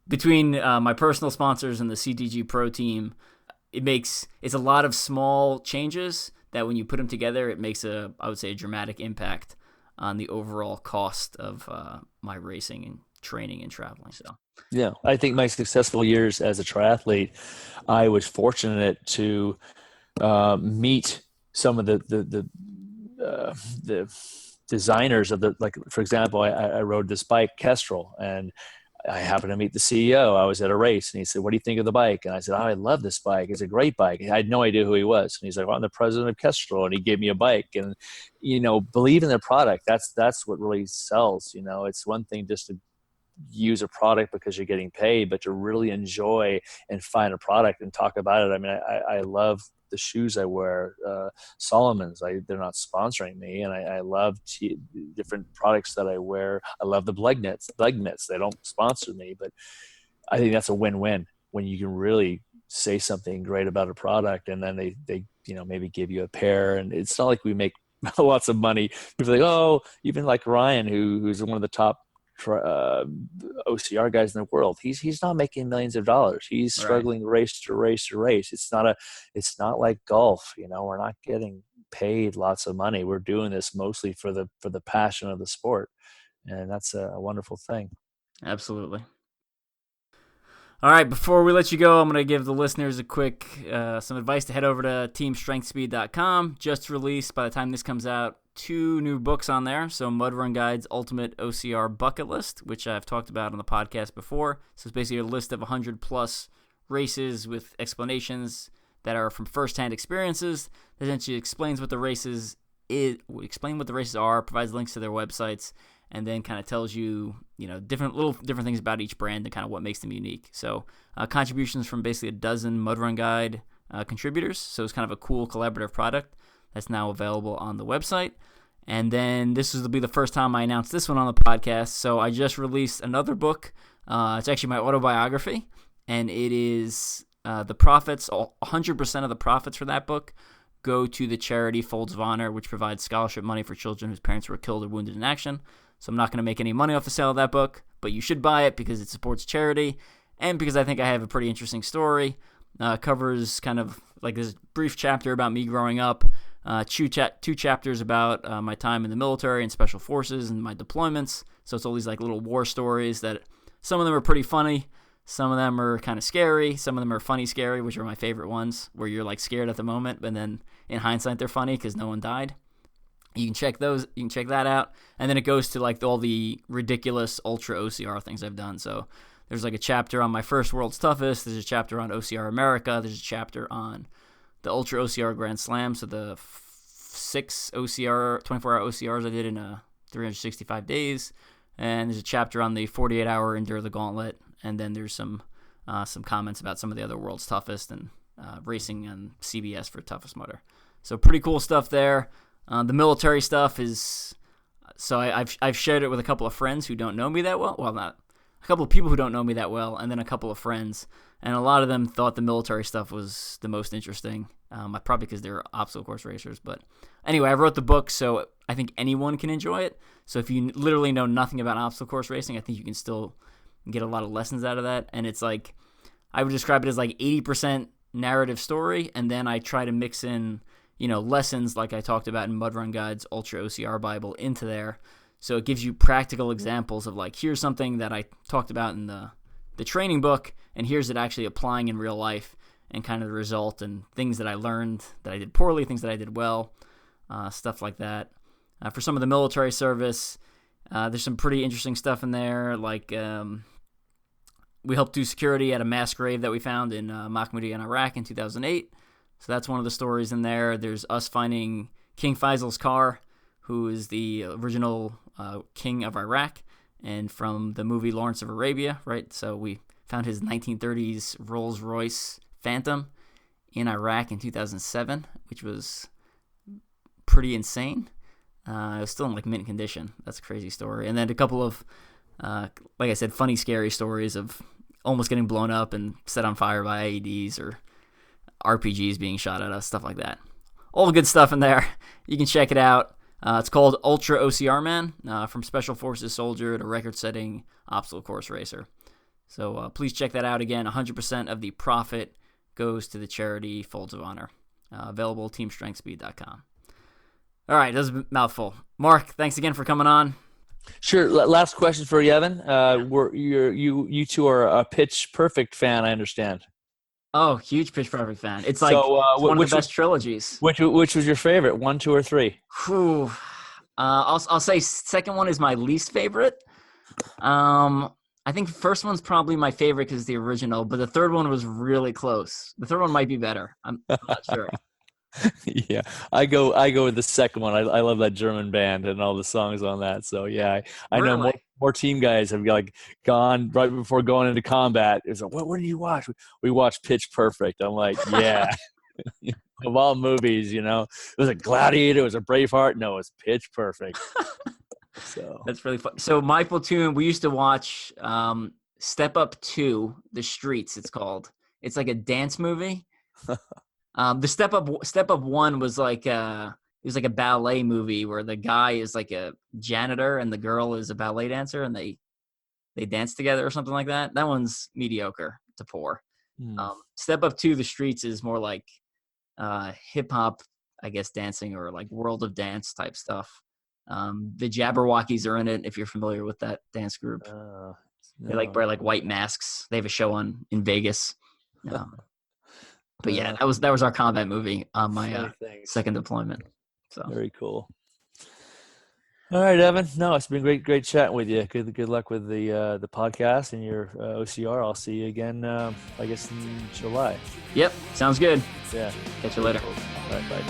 Between my personal sponsors and the CTG Pro team, it's a lot of small changes that when you put them together, it makes I would say a dramatic impact on the overall cost of my racing and training and traveling. So yeah, I think my successful years as a triathlete, I was fortunate to meet some of the designers of like, for example, I rode this bike, Kestrel, and I happened to meet the CEO. I was at a race, and he said, "What do you think of the bike?" And I said, "Oh, I love this bike. It's a great bike." I had no idea who he was. And he's like, "Well, I'm the president of Kestrel," and he gave me a bike. And, believe in their product. That's what really sells. It's one thing just to use a product because you're getting paid, but to really enjoy and find a product and talk about it. I mean, I love the shoes I wear, Solomon's. They're not sponsoring me, and I love different products that I wear. I love the Leg Mitts. They don't sponsor me, but I think that's a win-win when you can really say something great about a product, and then they maybe give you a pair. And it's not like we make lots of money. People are like, oh, even like Ryan, who's one of the top OCR guys in the world, he's not making millions of dollars. He's struggling race to race. It's not like golf. We're not getting paid lots of money. We're doing this mostly for the passion of the sport, and that's a wonderful thing. Absolutely. All right, before we let you go, I'm going to give the listeners a quick some advice to head over to teamstrengthspeed.com. Just released, by the time this comes out, 2 new books on there. So Mud Run Guide's Ultimate OCR Bucket List, which I've talked about on the podcast before. So it's basically a list of 100+ races with explanations that are from first-hand experiences. That essentially explains what the races are, provides links to their websites, and then kind of tells you, different things about each brand and kind of what makes them unique. So contributions from basically a dozen Mud Run Guide contributors. So it's kind of a cool collaborative product that's now available on the website. And then this will be the first time I announced this one on the podcast. So I just released another book. It's actually my autobiography, and it is the profits. 100% of the profits for that book go to the charity Folds of Honor, which provides scholarship money for children whose parents were killed or wounded in action. So I'm not going to make any money off the sale of that book, but you should buy it because it supports charity, and because I think I have a pretty interesting story. Covers kind of like this brief chapter about me growing up, 2 chapters about my time in the military and special forces and my deployments. So it's all these like little war stories that some of them are pretty funny, some of them are kind of scary, some of them are funny scary, which are my favorite ones, where you're like scared at the moment, but then in hindsight they're funny because no one died. You can check that out, and then it goes to like all the ridiculous ultra OCR things I've done. So there's like a chapter on my first World's Toughest, there's a chapter on OCR America, there's a chapter on the Ultra OCR Grand Slam, so the 6 OCR, 24-hour OCRs I did in 365 days, and there's a chapter on the 48-hour Endure the Gauntlet, and then there's some comments about some of the other World's Toughest and racing on CBS for Toughest Mudder. So pretty cool stuff there. The military stuff is, so I've shared it with a couple of friends who don't know me that well. Well, not, a couple of people who don't know me that well, and then a couple of friends. And a lot of them thought the military stuff was the most interesting, probably because they're obstacle course racers. But anyway, I wrote the book, so I think anyone can enjoy it. So if you literally know nothing about obstacle course racing, I think you can still get a lot of lessons out of that. And it's like, I would describe it as like 80% narrative story, and then I try to mix in, lessons like I talked about in Mud Run Guide's ultra-ocr Bible into there. So it gives you practical examples of like, here's something that I talked about in the training book, and here's it actually applying in real life and kind of the result and things that I learned that I did poorly, things that I did well, stuff like that. For some of the military service, there's some pretty interesting stuff in there, like we helped do security at a mass grave that we found in Mahmoudi in Iraq in 2008. So that's one of the stories in there. There's us finding King Faisal's car, who is the original king of Iraq, and from the movie Lawrence of Arabia, right? So we found his 1930s Rolls-Royce Phantom in Iraq in 2007, which was pretty insane. It was still in like mint condition. That's a crazy story. And then a couple of, like I said, funny, scary stories of almost getting blown up and set on fire by IEDs or RPGs being shot at us, stuff like that. All good stuff in there. You can check it out. It's called Ultra-OCR Man, from Special Forces soldier to record-setting obstacle course racer. So please check that out again. 100% of the profit goes to the charity Folds of Honor. Available at teamstrengthspeed.com. All right, that was a mouthful. Mark, thanks again for coming on. Sure. Last question for you, Evan. You two are a Pitch Perfect fan, I understand. Oh, huge Pitch Perfect fan. It's like it's one of the best trilogies. Which was your favorite? 1, 2, or 3? Whew. I'll say second one is my least favorite. I think the first one's probably my favorite because it's the original, but the third one was really close. The third one might be better. I'm not sure. Yeah, I go with the second one. I love that German band and all the songs on that. So yeah, I Really? know more team guys have like gone right before going into combat. It's like, what did you watch? We watched Pitch Perfect. I'm like, yeah. Of all movies, it was a Gladiator, it was a Braveheart. No, it's Pitch Perfect. So that's really fun. So my platoon, we used to watch Step Up 2, The Streets. It's called. It's like a dance movie. The Step Up 1 was like it was like a ballet movie where the guy is like a janitor and the girl is a ballet dancer and they dance together or something like that. That one's mediocre to poor. Step Up 2, The Streets is more like hip hop, I guess, dancing or like World of Dance type stuff. The Jabberwockies are in it, if you're familiar with that dance group. no. They like wear like white masks. They have a show in Vegas. But yeah, that was our combat movie on my second deployment. So very cool. All right, Evan. No, it's been great chatting with you. Good luck with the podcast and your OCR. I'll see you again, I guess in July. Yep, sounds good. Yeah. Catch you later. All right, bye.